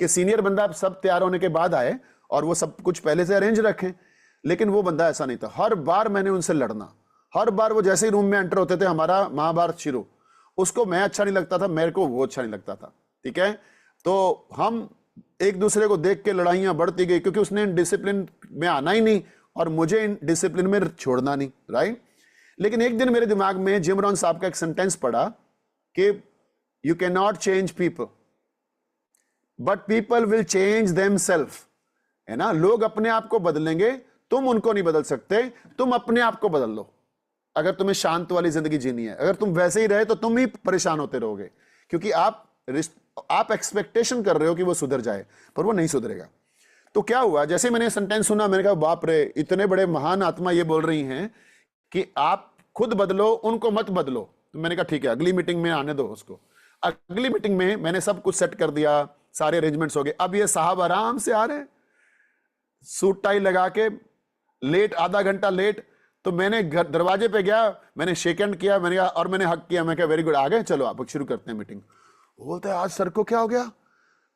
Speaker 1: कि सीनियर बंदा सब तैयार होने के बाद आए और वो सब कुछ पहले से अरेंज रखें, लेकिन वो बंदा ऐसा नहीं था। हर बार मैंने उनसे लड़ना, हर बार वो जैसे ही रूम में एंटर होते थे, हमारा महाभारत शुरू, उसको मैं अच्छा नहीं लगता था, मेरे को वो अच्छा नहीं लगता था, ठीक है। तो हम एक दूसरे को देख के लड़ाइयां बढ़ती गई, क्योंकि उसने डिसिप्लिन में आना ही नहीं और मुझे डिसिप्लिन में छोड़ना नहीं, राइट। लेकिन एक दिन मेरे दिमाग में जिम रॉन साहब का एक सेंटेंस पड़ा कि you can not change people but people will change themselves, है ना। लोग अपने आप को बदलेंगे, तुम उनको नहीं बदल सकते, तुम अपने आप को बदल लो। अगर तुम्हें शांत वाली जिंदगी जीनी है, अगर तुम वैसे ही रहे तो तुम ही परेशान होते रहोगे, क्योंकि आप एक्सपेक्टेशन कर रहे हो कि वो सुधर जाए, पर वो नहीं सुधरेगा। तो क्या हुआ, जैसे मैंने सेंटेंस सुना, मैंने कहा बाप रे, इतने बड़े महान आत्मा ये बोल रही हैं कि आप खुद बदलो, उनको मत बदलो। तो मैंने कहा ठीक है, अगली मीटिंग में आने दो उसको। अगली मीटिंग में मैंने सब कुछ सेट कर दिया, सारे अरेंजमेंट्स हो गए। अब ये साहब आराम से आ रहे हैं, सूट टाई लगा के, लेट, आधा घंटा लेट। तो मैंने दरवाजे पे गया, मैंने शेक हैंड किया, मैंने कहा, और मैंने हक किया। मैं कहा वेरी गुड, आ गए, चलो आप शुरू करते हैं मीटिंग। वो बोलते हैं आज सर को क्या हो गया,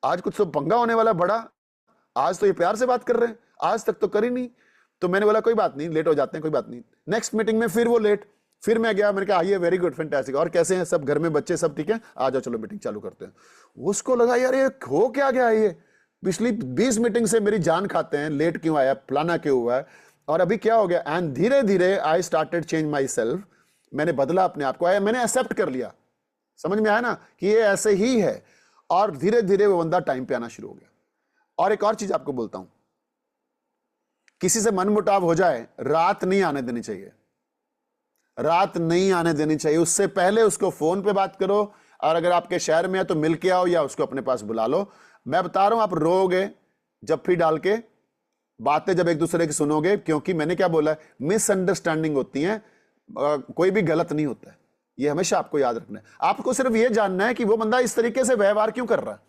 Speaker 1: आज कुछ तो पंगा होने वाला बड़ा, आज तो ये प्यार से बात कर रहे हैं, आज तक तो कर ही नहीं। तो मैंने बोला कोई बात नहीं, लेट हो जाते हैं, कोई बात नहीं। नेक्स्ट मीटिंग में फिर वो लेट, फिर मैं गया, मैंने कहा आइए, वेरी गुड, फैंटास्टिक, और कैसे हैं सब, घर में बच्चे सब ठीक है, आ जाओ चलो मीटिंग चालू करते हैं। उसको लगा यार ये हो क्या गया, ये पिछली 20 मीटिंग से मेरी जान खाते हैं, लेट क्यों आया, फलाना क्यों हुआ है, और अभी क्या हो गया। एंड धीरे धीरे I started change my self, मैंने बदला अपने आप को, आया, मैंने एक्सेप्ट कर लिया, समझ में आया ना कि ये ऐसे ही है। और धीरे धीरे वो बंदा टाइम पे आना शुरू हो गया। और एक और चीज आपको बोलता हूं, किसी से मनमुटाव हो जाए, रात नहीं आने देनी चाहिए, रात नहीं आने देनी चाहिए। उससे पहले उसको फोन पे बात करो, और अगर आपके शहर में है तो मिल के आओ या उसको अपने पास बुला लो। मैं बता रहा हूं, आप रोओगे जप्फी डाल के, बातें जब एक दूसरे की सुनोगे, क्योंकि मैंने क्या बोला है, मिसअंडरस्टैंडिंग होती है, कोई भी गलत नहीं होता है, ये हमेशा आपको याद रखना है। आपको सिर्फ ये जानना है कि वो बंदा इस तरीके से व्यवहार क्यों कर रहा है,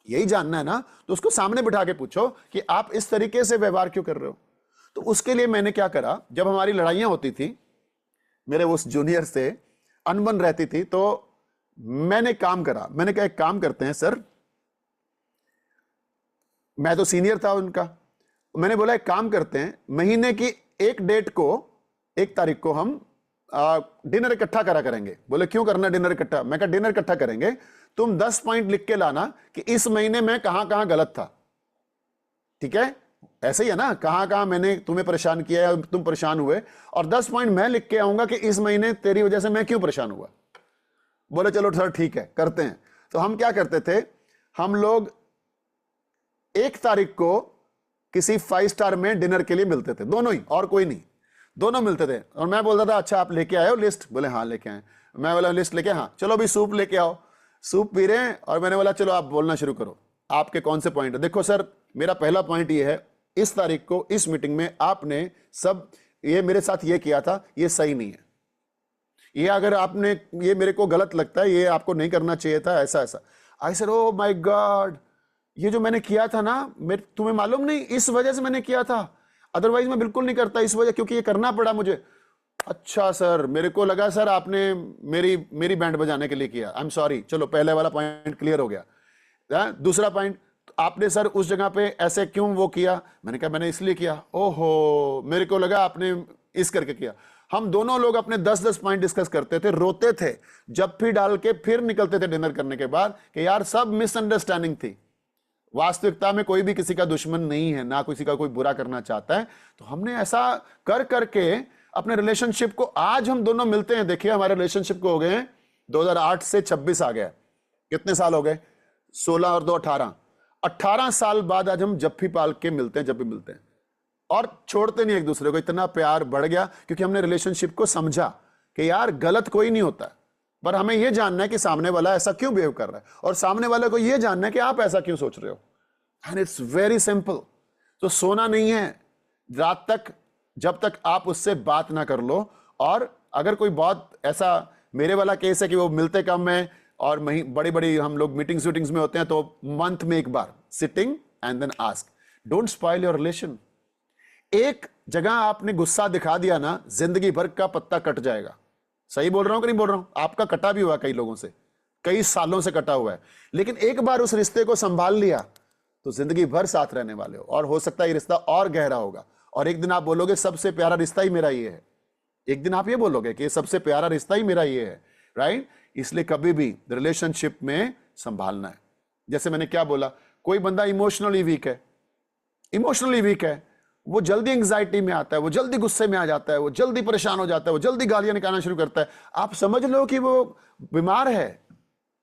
Speaker 1: यही जानना है ना। तो उसको सामने बिठा के पूछो कि आप इस तरीके से व्यवहार क्यों कर रहे हो। तो उसके लिए मैंने क्या करा, जब हमारी लड़ाइयां होती थी, मेरे उस जूनियर से अनबन रहती थी, तो मैंने काम करा, मैंने कहा एक काम करते हैं सर, मैं तो सीनियर था उनका, मैंने बोला एक काम करते हैं, महीने की एक डेट को, 1 तारीख को हम डिनर इकट्ठा करा करेंगे। बोले क्यों करना डिनर इकट्ठा, मैं कहा डिनर इकट्ठा करेंगे, तुम 10 पॉइंट लिख के लाना कि इस महीने में कहां कहां गलत था, ठीक है, ऐसे ही है ना, कहां कहां मैंने तुम्हें परेशान किया या तुम परेशान हुए, और 10 पॉइंट मैं लिख के आऊंगा कि इस महीने तेरी वजह से मैं क्यों परेशान हुआ। बोले चलो सर ठीक है, करते हैं। तो हम क्या करते थे, हम लोग 1 तारीख को किसी 5 स्टार में डिनर के लिए मिलते थे, दोनों ही, और कोई नहीं, दोनों मिलते थे। और मैं बोलता था अच्छा आप लेके आए हो लिस्ट, बोले हाँ लेके आए। मैं बोला लिस्ट लेके, हाँ चलो अभी सूप लेके आओ, सूप पी रहे हैं, और मैंने बोला चलो आप बोलना शुरू करो, आपके कौन से पॉइंट है। देखो सर मेरा पहला पॉइंट ये है, इस तारीख को इस मीटिंग में आपने सब ये मेरे साथ ये किया था, ये सही नहीं है, ये अगर आपने ये मेरे को गलत लगता है, ये आपको नहीं करना चाहिए था, ऐसा ऐसा। I said oh my God, ये जो मैंने किया था ना, तुम्हें मालूम नहीं, इस वजह से मैंने किया था, अदरवाइज मैं बिल्कुल नहीं करता, इस वजह, क्योंकि ये करना पड़ा मुझे। अच्छा सर, मेरे को लगा सर आपने मेरी बैंड बजाने के लिए किया, आई एम सॉरी। चलो पहले वाला पॉइंट क्लियर हो गया। दूसरा पॉइंट, आपने सर उस जगह पे ऐसे क्यों वो किया, मैंने कहा मैंने इसलिए किया। ओहो, मेरे को लगा आपने इस करके किया। हम दोनों लोग अपने 10-10 पॉइंट डिस्कस करते थे, रोते थे, जब भी डाल के फिर निकलते थे डिनर करने के बाद कि यार सब मिसअंडरस्टैंडिंग थी, वास्तविकता में कोई भी किसी का दुश्मन नहीं है, ना किसी का कोई बुरा करना चाहता है। तो हमने ऐसा कर करके अपने रिलेशनशिप को, आज हम दोनों मिलते हैं, देखिए हमारे रिलेशनशिप को हो गए 2008 से 26 आ गया, कितने साल हो गए, 16 और 2 18 साल बाद आज हम जब भी पाल के मिलते हैं, जब भी मिलते हैं, और छोड़ते नहीं एक दूसरे को। इतना प्यार बढ़ गया क्योंकि हमने रिलेशनशिप को समझा कि यार गलत कोई नहीं होता, पर हमें यह जानना है कि सामने वाला ऐसा क्यों बिहेव कर रहा है, और सामने वाले को यह जानना है कि आप ऐसा क्यों सोच रहे हो। And it's very simple. तो सोना नहीं है रात तक जब तक आप उससे बात ना कर लो। और अगर कोई बहुत ऐसा, मेरे वाला केस है कि वो मिलते कम है और बड़ी बड़ी हम लोग मीटिंग्स में होते हैं, तो मंथ में एक बार sitting and then ask, don't spoil your relation. एक जगह आपने गुस्सा दिखा दिया ना, जिंदगी भर का पत्ता कट जाएगा। सही बोल रहा हूं कि नहीं बोल रहा हूं, आपका कटा भी हुआ, कई लोगों से कई सालों से कटा हुआ है, लेकिन एक बार उस रिश्ते को संभाल लिया तो जिंदगी भर साथ रहने वाले हो, और हो सकता है ये रिश्ता और गहरा होगा। और एक दिन आप बोलोगे सबसे प्यारा रिश्ता ही मेरा ये है, एक दिन आप ये बोलोगे कि सबसे प्यारा रिश्ता ही मेरा ये है, राइट। इसलिए कभी भी रिलेशनशिप में संभालना है। जैसे मैंने क्या बोला, कोई बंदा इमोशनली वीक है, वो जल्दी एंग्जाइटी में आता है, वो जल्दी गुस्से में आ जाता है, वो जल्दी परेशान हो जाता है, वो जल्दी गालियां निकालना शुरू करता है। आप समझ लो कि वो बीमार है,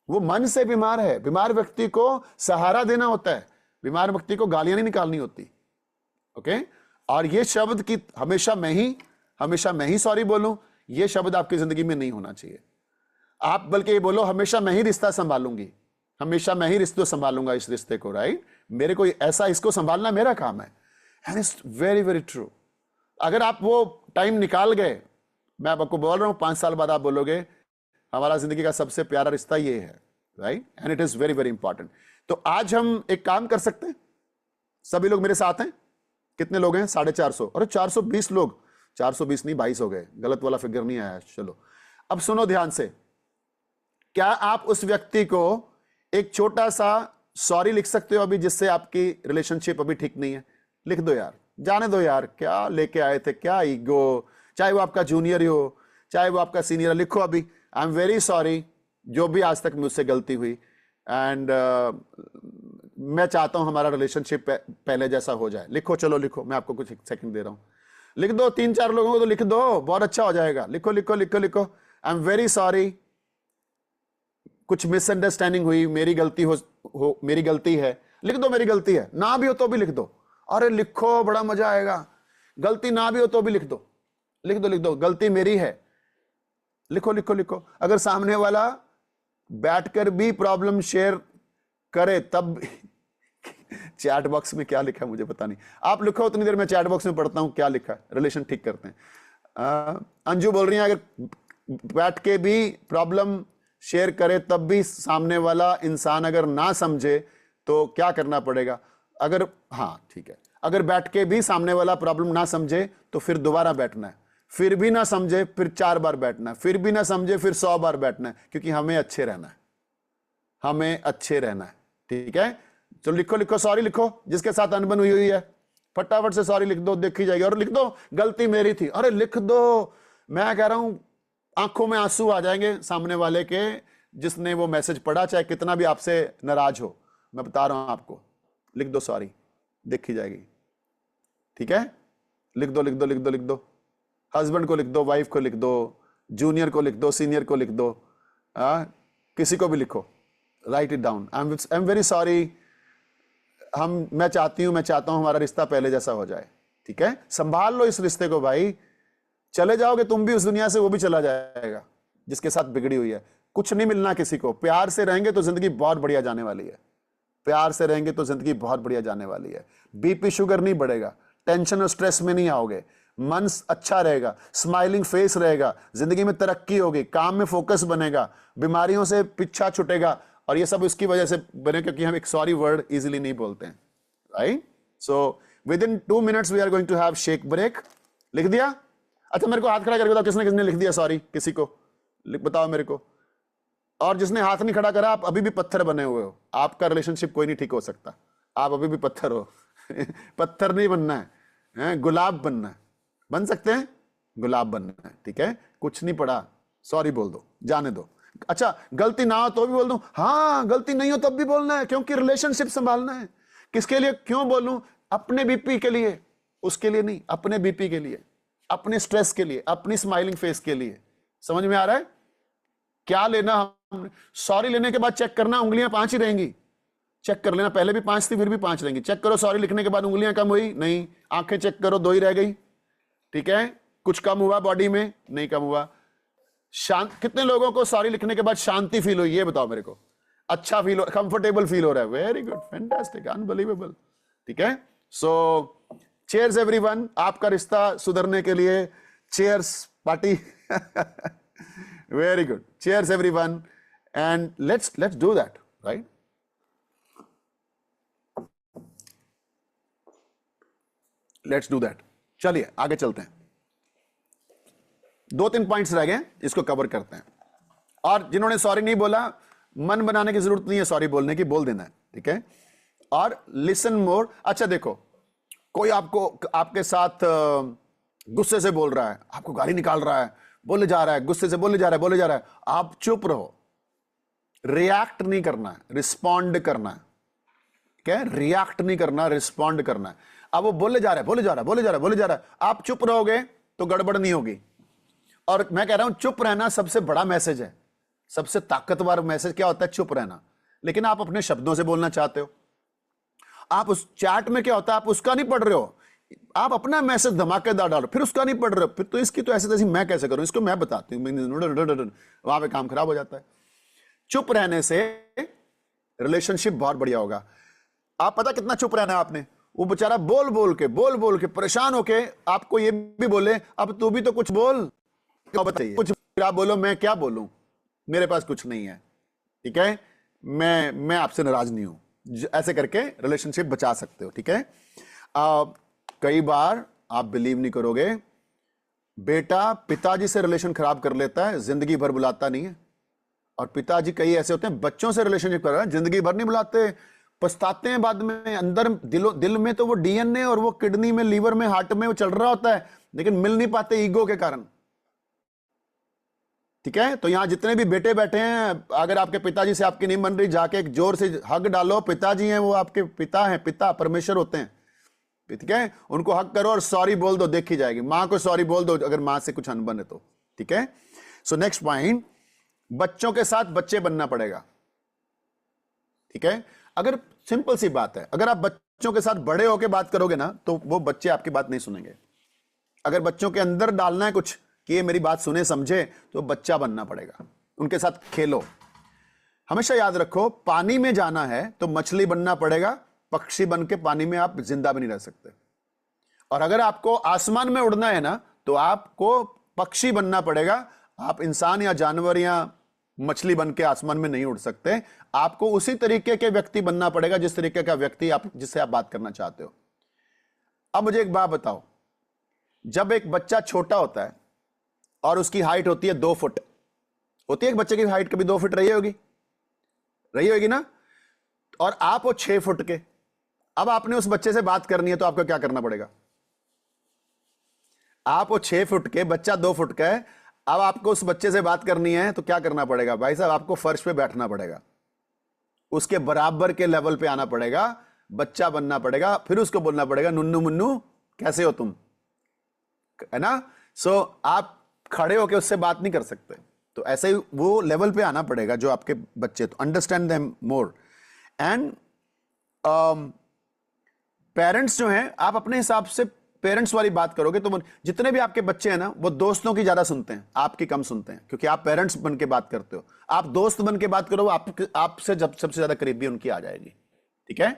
Speaker 1: वो मन से बीमार है। बीमार व्यक्ति को सहारा देना होता है, बीमार व्यक्ति को गालियां नहीं निकालनी होती। ओके? और ये शब्द कि हमेशा मैं ही सॉरी बोलूं, ये शब्द आपकी जिंदगी में नहीं होना चाहिए। आप बल्कि ये बोलो, हमेशा मैं ही रिश्ता संभालूंगी, हमेशा मैं ही रिश्ते संभालूंगा इस रिश्ते को, राइट? मेरे को ऐसा, इसको संभालना मेरा काम है। And it's very very true. अगर आप वो टाइम निकाल गए, मैं आपको बोल रहा हूं 5 साल बाद आप बोलोगे हमारा जिंदगी का सबसे प्यारा रिश्ता ये है, right? And it is very very important. तो आज हम एक काम कर सकते हैं, सभी लोग मेरे साथ हैं। कितने लोग हैं? 450। अरे 420 लोग, 420 नहीं 22 हो गए, गलत वाला फिगर नहीं आया। चलो अब सुनो ध्यान से। क्या आप उस व्यक्ति को एक छोटा सा सॉरी लिख सकते हो अभी, जिससे आपकी रिलेशनशिप अभी ठीक नहीं है? लिख दो यार, जाने दो यार, क्या लेके आए थे, क्या ईगो, चाहे वो आपका जूनियर ही हो, चाहे वो आपका सीनियर। लिखो अभी, आई एम वेरी सॉरी जो भी आज तक मुझसे गलती हुई, एंड मैं चाहता हूं हमारा रिलेशनशिप पहले जैसा हो जाए। लिखो, चलो लिखो, मैं आपको कुछ सेकंड दे रहा हूं। लिख दो, 3-4 लोगों को तो लिख दो, बहुत अच्छा हो जाएगा। लिखो लिखो लिखो लिखो, आई एम वेरी सॉरी, कुछ मिसअंडरस्टैंडिंग हुई, मेरी गलती हो मेरी गलती है। लिख दो मेरी गलती है, ना भी हो तो भी लिख दो। अरे लिखो, बड़ा मजा आएगा। गलती ना भी हो तो भी लिख दो, लिख दो लिख दो, गलती मेरी है। लिखो लिखो लिखो। अगर सामने वाला बैठकर भी प्रॉब्लम शेयर करे तब चैट बॉक्स में क्या लिखा है मुझे पता नहीं, आप लिखो, उतनी देर में चैट बॉक्स में पढ़ता हूं क्या लिखा है, रिलेशन ठीक करते हैं। अंजू बोल रही है अगर बैठ के भी प्रॉब्लम शेयर करे तब भी सामने वाला इंसान अगर ना समझे तो क्या करना पड़ेगा? अगर, हाँ ठीक है, अगर बैठ के भी सामने वाला प्रॉब्लम ना समझे तो फिर दोबारा बैठना है, फिर भी ना समझे फिर 4 बार बैठना है, फिर भी ना समझे फिर 100 बार बैठना है, क्योंकि हमें अच्छे रहना है, हमें अच्छे रहना है। ठीक है? तो लिखो लिखो, सॉरी लिखो, जिसके साथ अनबन हुई है फटाफट से सॉरी लिख दो, देखी जाएगी। और लिख दो गलती मेरी थी। अरे लिख दो, मैं कह रहा हूं आंखों में आंसू आ जाएंगे सामने वाले के, जिसने वो मैसेज पढ़ा, चाहे कितना भी आपसे नाराज हो। मैं बता रहा हूं आपको, लिख दो सॉरी, देखी जाएगी। ठीक है? लिख दो लिख दो लिख दो लिख दो। हस्बैंड को लिख दो, वाइफ को लिख दो, जूनियर को लिख दो, सीनियर को लिख दो, किसी को भी लिखो, right it down. I am very sorry, मैं चाहता हूं हमारा रिश्ता पहले जैसा हो जाए। ठीक है? संभाल लो इस रिश्ते को भाई, चले जाओगे तुम भी उस दुनिया से, वो भी चला जाएगा जिसके साथ बिगड़ी हुई है। कुछ नहीं मिलना किसी को, प्यार से रहेंगे तो जिंदगी बहुत बढ़िया जाने वाली है, प्यार से रहेंगे तो जिंदगी बहुत बढ़िया जाने वाली है। बीपी शुगर नहीं बढ़ेगा, टेंशन और स्ट्रेस में नहीं आओगे, मन अच्छा रहेगा, स्माइलिंग फेस रहेगा, जिंदगी में तरक्की होगी, काम में फोकस बनेगा, बीमारियों से पीछा छूटेगा। और ये सब उसकी वजह से बने क्योंकि हम एक सॉरी वर्ड इजीली नहीं बोलते हैं, right? So within 2 minutes we are going to have shake break. लिख दिया? अच्छा मेरे को हाथ खड़ा करके बताओ, किसने किसने लिख दिया सॉरी? किसी को बताओ मेरे को। और जिसने हाथ नहीं खड़ा करा, आप अभी भी पत्थर बने हुए हो, आपका रिलेशनशिप कोई नहीं ठीक हो सकता, आप अभी भी पत्थर हो। पत्थर नहीं बनना है, गुलाब बनना है। बन सकते हैं? गुलाब बनना है। ठीक है? कुछ नहीं पड़ा, सॉरी बोल दो, जाने दो। अच्छा गलती ना हो तो भी बोल दूं? हाँ, गलती नहीं हो तब भी बोलना है, क्योंकि रिलेशनशिप संभालना है। किसके लिए क्यों बोलूं? अपने बीपी के लिए, उसके लिए नहीं, अपने बीपी के लिए, अपने स्ट्रेस के लिए, अपनी स्माइलिंग फेस के लिए। समझ में आ रहा है? क्या लेना हम? सॉरी लेने के बाद चेक करना, उंगलियां 5 ही रहेंगी, चेक कर लेना। पहले भी 5 थी, फिर भी 5 रहेंगी। चेक करो, सॉरी लिखने के बाद उंगलियां कम हुई? नहीं। आंखें चेक करो, 2 ही रह गई। ठीक है? कुछ कम हुआ बॉडी में? नहीं कम हुआ। कितने लोगों को सॉरी लिखने के बाद शांति फील हुई? ये बताओ मेरे को। अच्छा फील हो, कंफर्टेबल फील हो रहा है? Very good, fantastic, unbelievable. ठीक है? सो चेयर्स एवरीवन, आपका रिश्ता सुधरने के लिए chairs party. Very good, chairs everyone, and let's do that, right? Let's do that. चलिए आगे चलते हैं। 2-3 पॉइंट्स रह गए, इसको कवर करते हैं। और जिन्होंने सॉरी नहीं बोला, मन बनाने की जरूरत नहीं है सॉरी बोलने की, बोल देना है। ठीक है? और लिसन मोर। अच्छा देखो, कोई आपके साथ गुस्से से बोल रहा है, आपको गाली निकाल रहा है, बोले जा रहा है, गुस्से से बोले जा रहा है, आप चुप रहो। रिएक्ट नहीं करना है, रिस्पॉन्ड करना है। ठीक है, रिएक्ट नहीं करना, रिस्पॉन्ड करना है। अब वो बोले जा रहा है, बोले जा रहा है, बोले जा रहा है, बोले जा रहा है, आप चुप रहोगे तो गड़बड़ नहीं होगी। और मैं कह रहा हूं चुप रहना सबसे बड़ा मैसेज है, सबसे ताकतवर मैसेज क्या होता है, चुप रहना। लेकिन आप अपने शब्दों से बोलना चाहते हो। आप उस चैट में क्या होता है, आप उसका नहीं पढ़ रहे हो, आप अपना मैसेज धमाकेदार डालो, फिर उसका नहीं पढ़ रहे हो, फिर तो इसकी तो ऐसे तैसी मैं कैसे करूं, इसको मैं बताती हूं, वहां पे काम खराब हो जाता है। चुप रहने से रिलेशनशिप बहुत बढ़िया होगा। आप पता कितना चुप रहना है आपने, वो बेचारा बोल बोल के परेशान होके आपको ये भी बोले, अब तू भी तो कुछ बोल, बताइए कुछ, आप बोलो मैं क्या बोलूं, मेरे पास कुछ नहीं है, ठीक है, मैं आपसे नाराज नहीं हूं, ऐसे करके रिलेशनशिप बचा सकते हो। ठीक है, कई बार आप बिलीव नहीं करोगे, बेटा पिताजी से रिलेशन खराब कर लेता है, जिंदगी भर बुलाता नहीं है। और पिताजी कई ऐसे होते हैं बच्चों से रिलेशनशिप कर रहे हैं, जिंदगी भर नहीं बुलाते, पछताते हैं बाद में। अंदर दिल में तो वो डीएनए और वो किडनी में, लीवर में, हार्ट में वो चल रहा होता है, लेकिन मिल नहीं पाते ईगो के कारण। ठीक है, तो यहां जितने भी बेटे बैठे हैं, अगर आपके पिताजी से आपकी नहीं बन रही, जाके एक जोर से हग डालो, पिताजी हैं वो आपके पिता हैं, पिता परमेश्वर होते हैं, ठीक है, उनको हक करो और सॉरी बोल दो, देखी जाएगी। मां को सॉरी बोल दो अगर मां से कुछ अनबन है तो। ठीक है, सो नेक्स्ट पॉइंट, बच्चों के साथ बच्चे बनना पड़ेगा। ठीक है, अगर सिंपल सी बात है, अगर आप बच्चों के साथ बड़े होकर बात करोगे ना, तो वो बच्चे आपकी बात नहीं सुनेंगे। अगर बच्चों के अंदर डालना है कुछ कि ये मेरी बात सुने समझे, तो बच्चा बनना पड़ेगा, उनके साथ खेलो। हमेशा याद रखो, पानी में जाना है तो मछली बनना पड़ेगा, पक्षी बन के पानी में आप जिंदा भी नहीं रह सकते। और अगर आपको आसमान में उड़ना है ना, तो आपको पक्षी बनना पड़ेगा। आप इंसान या जानवर या मछली बन के आसमान में नहीं उड़ सकते। आपको उसी तरीके के व्यक्ति बनना पड़ेगा जिस तरीके का व्यक्ति आप, जिससे आप बात करना चाहते हो। अब मुझे एक बात बताओ, जब एक बच्चा छोटा होता है और उसकी हाइट होती है 2 फुट, होती है एक बच्चे की हाइट कभी 2 फुट रही होगी ना, और आप हो 6 फुट के। अब आपने उस बच्चे से बात करनी है तो आपको क्या करना पड़ेगा? आप हो 6 फुट के, बच्चा 2 फुट का है, अब आपको उस बच्चे से बात करनी है तो क्या करना पड़ेगा? भाई साहब, आपको फर्श पे बैठना पड़ेगा, उसके बराबर के लेवल पे आना पड़ेगा, बच्चा बनना पड़ेगा, फिर उसको बोलना पड़ेगा नुन्नू मुन्नू कैसे हो तुम, है ना। सो आप खड़े होके उससे बात नहीं कर सकते, तो ऐसे ही वो लेवल पे आना पड़ेगा जो आपके बच्चे। तो understand them more. And parents जो हैं, आप अपने हिसाब से पेरेंट्स वाली बात करोगे तो जितने भी आपके बच्चे हैं ना, वो दोस्तों की ज्यादा सुनते हैं, आपकी कम सुनते हैं, क्योंकि आप पेरेंट्स बन के बात करते हो। आप दोस्त बन के बात करो, आपसे जब सबसे ज्यादा करीबी उनकी आ जाएगी। ठीक है,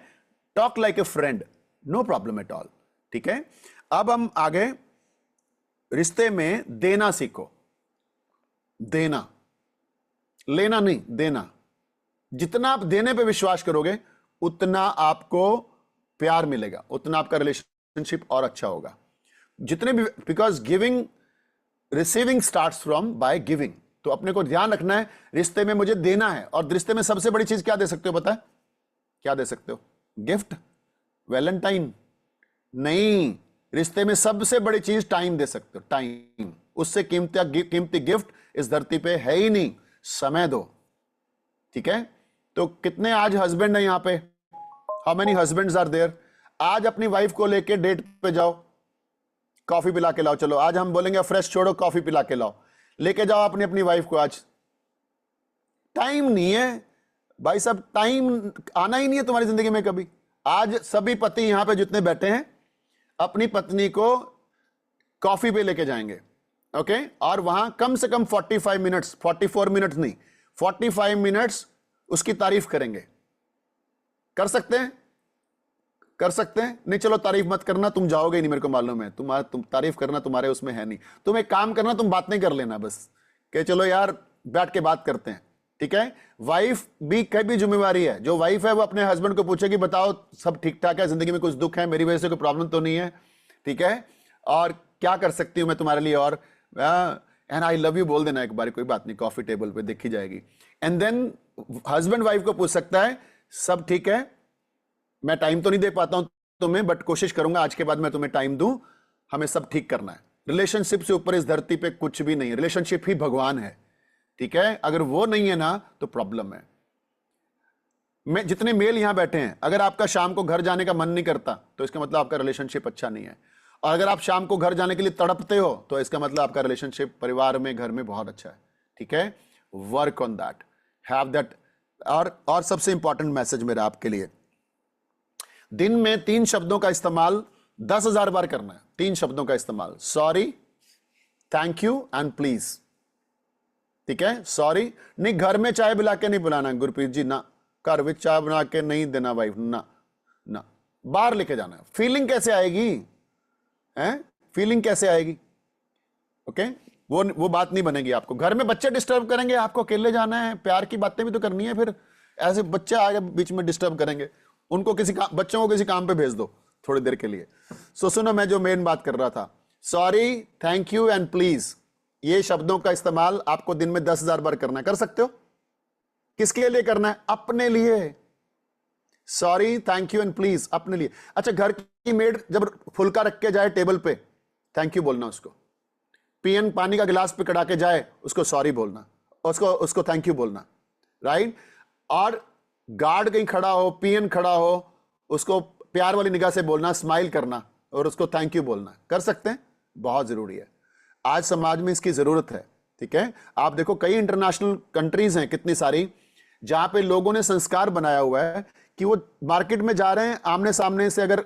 Speaker 1: talk like a friend, no problem at all. ठीक है, अब हम आगे, रिश्ते में देना सीखो। देना, लेना नहीं, देना। जितना आप देने पे विश्वास करोगे, उतना आपको प्यार मिलेगा, उतना आपका रिलेशनशिप और अच्छा होगा। जितने भी, because giving, receiving starts from by giving. तो अपने को ध्यान रखना है, रिश्ते में मुझे देना है। और रिश्ते में सबसे बड़ी चीज क्या दे सकते हो पता है? क्या दे सकते हो? गिफ्ट, वैलेंटाइन नहीं, रिश्ते में सबसे बड़ी चीज टाइम दे सकते हो, टाइम। उससे कीमती गिफ्ट इस धरती पे है ही नहीं, समय दो। ठीक है, तो कितने आज हस्बैंड है यहां पे? How many husbands are there? आज अपनी वाइफ को लेके डेट पे जाओ, कॉफी पिला के लाओ। चलो आज हम बोलेंगे फ्रेश छोड़ो, कॉफी पिला के लाओ, लेके जाओ अपनी अपनी वाइफ को। आज टाइम नहीं है भाई साहब, टाइम आना ही नहीं है तुम्हारी जिंदगी में कभी। आज सभी पति यहां पे जितने बैठे हैं, अपनी पत्नी को कॉफी पे लेके जाएंगे, ओके, और वहां कम से कम 45 मिनट्स, 44 मिनट्स नहीं, 45 मिनट्स उसकी तारीफ करेंगे। कर सकते हैं? कर सकते हैं? नहीं, चलो तारीफ मत करना, तुम जाओगे ही नहीं, मेरे को मालूम है। तुम तारीफ करना तुम्हारे उसमें है नहीं। तुम एक काम करना, तुम बात नहीं कर लेना बस, कि चलो यार बैठ के बात करते हैं। ठीक है, वाइफ भी कई भी जिम्मेवारी है। जो वाइफ है वो अपने हस्बैंड को पूछेगी, बताओ सब ठीक ठाक है, जिंदगी में कुछ दुख है, मेरी वजह से कोई प्रॉब्लम तो नहीं है, ठीक है, और क्या कर सकती हूं मैं तुम्हारे लिए, और एंड आई लव यू बोल देना एक बार, कोई बात नहीं, कॉफी टेबल पे देखी जाएगी। एंड देन हस्बैंड वाइफ को पूछ सकता है, सब ठीक है, मैं टाइम तो नहीं दे पाता हूं तुम्हें, बट कोशिश करूंगा आज के बाद मैं तुम्हें टाइम दूं, हमें सब ठीक करना है। रिलेशनशिप से ऊपर इस धरती पे कुछ भी नहीं है, रिलेशनशिप ही भगवान है। ठीक है, अगर वो नहीं है ना तो प्रॉब्लम है। मैं जितने मेल यहां बैठे हैं, अगर आपका शाम को घर जाने का मन नहीं करता तो इसका मतलब आपका रिलेशनशिप अच्छा नहीं है, और अगर आप शाम को घर जाने के लिए तड़पते हो तो इसका मतलब आपका रिलेशनशिप परिवार में, घर में बहुत अच्छा है। ठीक है, work on that, have that. और सबसे इंपॉर्टेंट मैसेज मेरा आपके लिए, दिन में 3 शब्दों का इस्तेमाल 10,000 बार करना है। 3 शब्दों का इस्तेमाल, sorry, thank you and please. ठीक है, सॉरी नहीं, घर में चाय पिला के नहीं बुलाना गुरप्रीत जी, ना, घर में चाय बना के नहीं देना वाइफ, ना ना, बाहर लेके जाना है। फीलिंग कैसे आएगी, हैं, फीलिंग कैसे आएगी? ओके, वो बात नहीं बनेगी आपको। घर में बच्चे डिस्टर्ब करेंगे, आपको अकेले जाना है, प्यार की बातें भी तो करनी है, फिर ऐसे बच्चे आगे बीच में डिस्टर्ब करेंगे, उनको बच्चों को किसी काम पे भेज दो थोड़ी देर के लिए। सो सुनो, मैं जो मेन बात कर रहा था, sorry, thank you and please, ये शब्दों का इस्तेमाल आपको दिन में 10,000 बार करना है। कर सकते हो? किसके लिए करना है? अपने लिए। Sorry, thank you and please, अपने लिए। अच्छा, घर की मेड जब फुल्का रख के जाए टेबल पे, थैंक यू बोलना उसको। पियन पानी का गिलास पकड़ा के जाए, उसको सॉरी बोलना, उसको थैंक यू बोलना, राइट? और गार्ड कहीं खड़ा हो, पियन खड़ा हो, उसको प्यार वाली निगाह से बोलना, स्माइल करना और उसको थैंक यू बोलना। कर सकते हैं? बहुत जरूरी है, आज समाज में इसकी जरूरत है। ठीक है, आप देखो कई इंटरनेशनल कंट्रीज हैं कितनी सारी, जहां पे लोगों ने संस्कार बनाया हुआ है कि वो मार्केट में जा रहे हैं, आमने सामने से अगर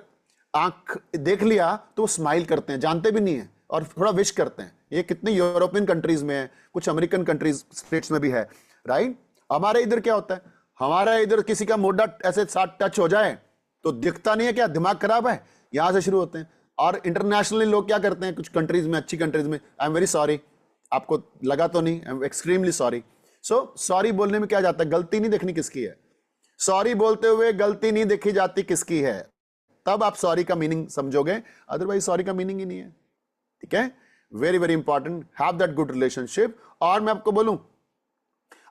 Speaker 1: आंख देख लिया तो वो स्माइल करते हैं, जानते भी नहीं है, और थोड़ा विश करते हैं। ये कितनी यूरोपियन कंट्रीज में है, कुछ अमेरिकन कंट्रीज स्टेट्स में भी है, राइट? हमारे इधर क्या होता है, हमारा इधर किसी का मोटा ऐसे साथ टच हो जाए तो दिखता नहीं है क्या दिमाग खराब है, यहां से शुरू होते हैं। और इंटरनेशनली लोग क्या करते हैं, कुछ कंट्रीज में, अच्छी कंट्रीज में, आई एम वेरी सॉरी, आपको लगा तो नहीं, I am extremely sorry. So sorry बोलने में क्या जाता है, गलती नहीं देखनी किसकी है, सॉरी बोलते हुए गलती नहीं देखी जाती किसकी है, तब आप सॉरी का मीनिंग समझोगे, अदरवाइज सॉरी का मीनिंग ही नहीं है। ठीक है, very very important, have that good relationship. और मैं आपको बोलूं,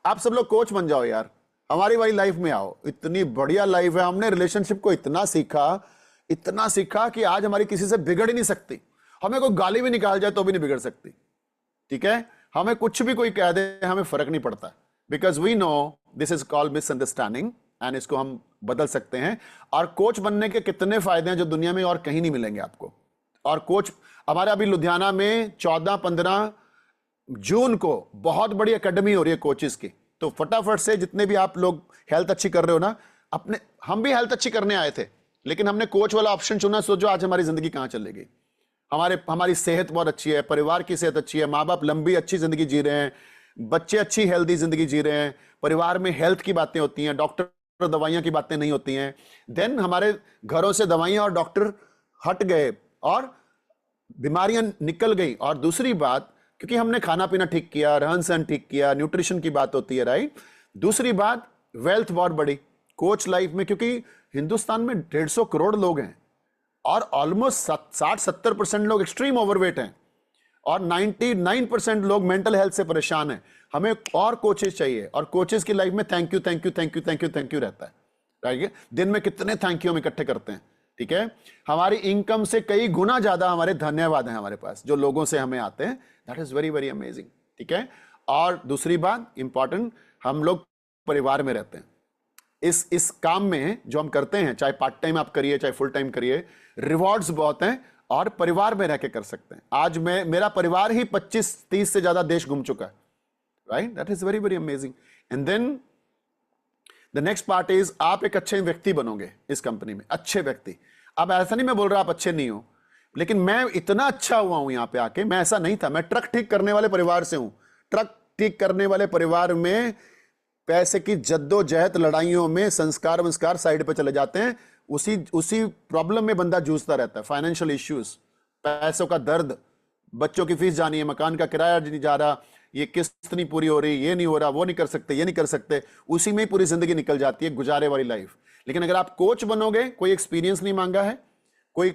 Speaker 1: आप सब लोग कोच बन जाओ यार, हमारी वाली लाइफ में आओ, इतनी बढ़िया लाइफ है, हमने रिलेशनशिप को इतना सीखा कि आज हमारी किसी से बिगड़ ही नहीं सकती। हमें कोई गाली भी निकाल जाए तो भी नहीं बिगड़ सकती। ठीक है, हमें कुछ भी कोई कह दे, हमें फर्क नहीं पड़ता, because we know this is called misunderstanding, and इसको हम बदल सकते हैं। और कोच बनने के कितने फायदे हैं जो दुनिया में और कहीं नहीं मिलेंगे आपको। और कोच हमारे अभी लुधियाना में 14-15 जून को बहुत बड़ी एकेडमी हो रही है कोचेस की, तो फटाफट से जितने भी आप लोग हेल्थ अच्छी कर रहे हो ना, अपने, हम भी हेल्थ अच्छी करने आए थे, लेकिन हमने कोच वाला ऑप्शन चुना। सोचो आज हमारी जिंदगी कहां चलेगी। हमारी सेहत बहुत अच्छी है, परिवार की सेहत अच्छी है, माँ बाप लंबी अच्छी जिंदगी जी रहे हैं, बच्चे अच्छी हेल्दी जिंदगी जी रहे हैं, परिवार में हेल्थ की बातें होती हैं, डॉक्टर दवाइयां की बातें नहीं होती हैं। देन हमारे घरों से दवाइयां और डॉक्टर हट गए और बीमारियां निकल गई। और दूसरी बात, क्योंकि हमने खाना पीना ठीक किया, रहन सहन ठीक किया, न्यूट्रिशन की बात होती है, राइट? दूसरी बात, वेल्थ बहुत बड़ी कोच लाइफ में, क्योंकि हिंदुस्तान में 150 करोड़ लोग हैं और ऑलमोस्ट 60-70% लोग एक्सट्रीम ओवरवेट हैं और 99% लोग मेंटल हेल्थ से परेशान हैं। हमें और कोचेस चाहिए, और कोचेस की लाइफ में thank you thank you thank you thank you thank you रहता है, राइट? दिन में कितने थैंक यू हम इकट्ठे करते हैं। ठीक है, हमारी इनकम से कई गुना ज्यादा हमारे धन्यवाद हैं हमारे पास, जो लोगों से हमें आते हैं। That is very very amazing. ठीक है, और दूसरी बात इंपॉर्टेंट, हम लोग परिवार में रहते हैं। इस काम में जो हम करते हैं, चाहे पार्ट टाइम आप करिए चाहे फुल टाइम करिए, रिवॉर्ड्स बहुत हैं और परिवार में रह के कर सकते हैं। आज मेरा परिवार ही 25-30 से ज्यादा देश घूम चुका है, right? That is very very amazing. And then the next part is, आप एक अच्छे व्यक्ति बनोगे इस कंपनी में, अच्छे व्यक्ति। अब ऐसा नहीं मैं बोल रहा आप अच्छे नहीं हो, लेकिन मैं इतना अच्छा हुआ हूं यहां पे आके, मैं ऐसा नहीं था। मैं ट्रक ठीक करने वाले परिवार से हूं। ट्रक ठीक करने वाले परिवार में पैसे की जद्दोजहद, लड़ाइयों में संस्कार साइड पे चले जाते हैं, उसी प्रॉब्लम में बंदा जूझता रहता है। फाइनेंशियल इश्यूज, पैसों का दर्द, बच्चों की फीस जानी है, मकान का किराया नहीं जा रहा, ये किस्त नहीं पूरी हो रही, ये नहीं हो रहा, वो नहीं कर सकते, ये नहीं कर सकते, उसी में ही पूरी जिंदगी निकल जाती है, गुजारे वाली लाइफ। लेकिन अगर आप कोच बनोगे, कोई एक्सपीरियंस नहीं मांगा है, कोई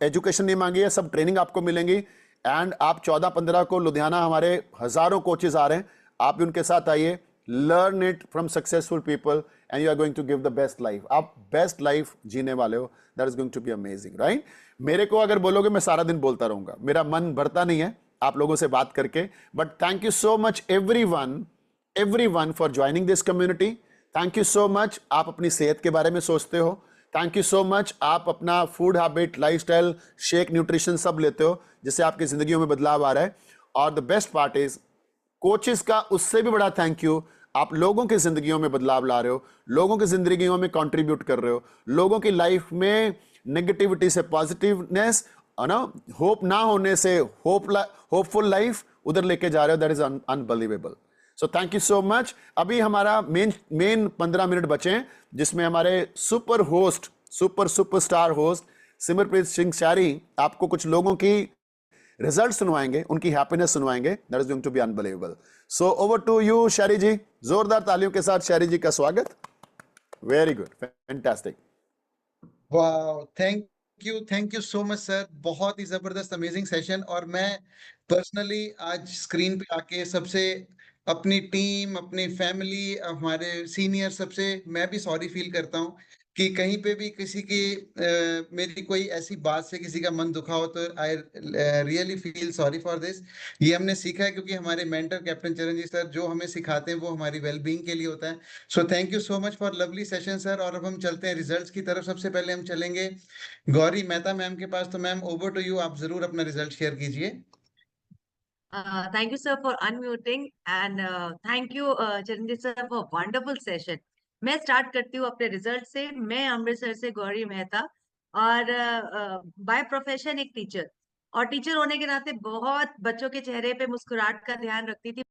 Speaker 1: एजुकेशन नहीं मांगी है, सब ट्रेनिंग आपको मिलेंगी। एंड आप 14-15 को लुधियाना, हमारे हजारों कोचेस आ रहे हैं, आप भी उनके साथ आइए, learn it from successful people and you are going to give the best life. आप बेस्ट लाइफ जीने वाले हो, that is going to be amazing, right? मेरे को अगर बोलोगे मैं सारा दिन बोलता रहूंगा, मेरा मन भरता नहीं है आप लोगों से बात करके। But thank you so much everyone for joining this community. Thank you so much, आप अपनी सेहत के बारे में सोचते हो। थैंक यू सो मच, आप अपना food habit, lifestyle, shake, nutrition सब लेते हो, जिससे आपकी जिंदगियों में बदलाव आ रहा है। और the best part is coaches का उससे भी बड़ा थैंक यू, आप लोगों की जिंदगियों में बदलाव ला रहे हो, लोगों की जिंदगियों में कंट्रीब्यूट कर रहे हो, लोगों की लाइफ में नेगेटिविटी से पॉजिटिवनेस, है ना, होप ना होने से होपफुल लाइफ उधर लेके जा रहे हो। That is unbelievable. So thank you so much. अभी हमारा मेन 15 मिनट बचे हैं, जिसमें हमारे सुपरस्टार होस्ट सिमरप्रीत सिंह शैरी आपको कुछ लोगों की रिजल्ट सुनवाएंगे, उनकी हैप्पीनेस सुनवाएंगे। That is going to be unbelievable. So over to you Sherry ji. जोरदार तालियों के साथ शैरी जी का स्वागत। Very good, fantastic.
Speaker 2: वाह, thank you so much sir, बहुत ही जबरदस्त अमेजिंग सेशन। और मैं पर्सनली आज स्क्रीन पे आके सबसे, अपनी टीम, अपनी फैमिली, हमारे सीनियर, सबसे मैं भी सॉरी फील करता हूँ कि कहीं पे भी किसी की मेरी कोई ऐसी बात से किसी का मन दुखा हो, तो I really feel sorry for this. ये हमने सीखा है क्योंकि हमारे मेंटर कैप्टन चरणजीत सर जो हमें सिखाते हैं वो हमारी वेलबींग के लिए होता है। सो thank you so much for lovely session sir. और अब हम चलते हैं रिजल्ट्स की तरफ। सबसे पहले हम चलेंगे गौरी मेहता मैम के पास। तो मैम, ओवर टू यू, आप जरूर अपना रिजल्ट शेयर कीजिए।
Speaker 3: Thank you, sir, for unmuting, and thank you, Charanjit sir, for wonderful session. मैं स्टार्ट करती हूँ अपने रिजल्ट से। मैं अमृतसर से गौरी मेहता, और बाय प्रोफेशन एक टीचर, और टीचर होने के नाते बहुत बच्चों के चेहरे पे मुस्कुराहट का ध्यान रखती थी।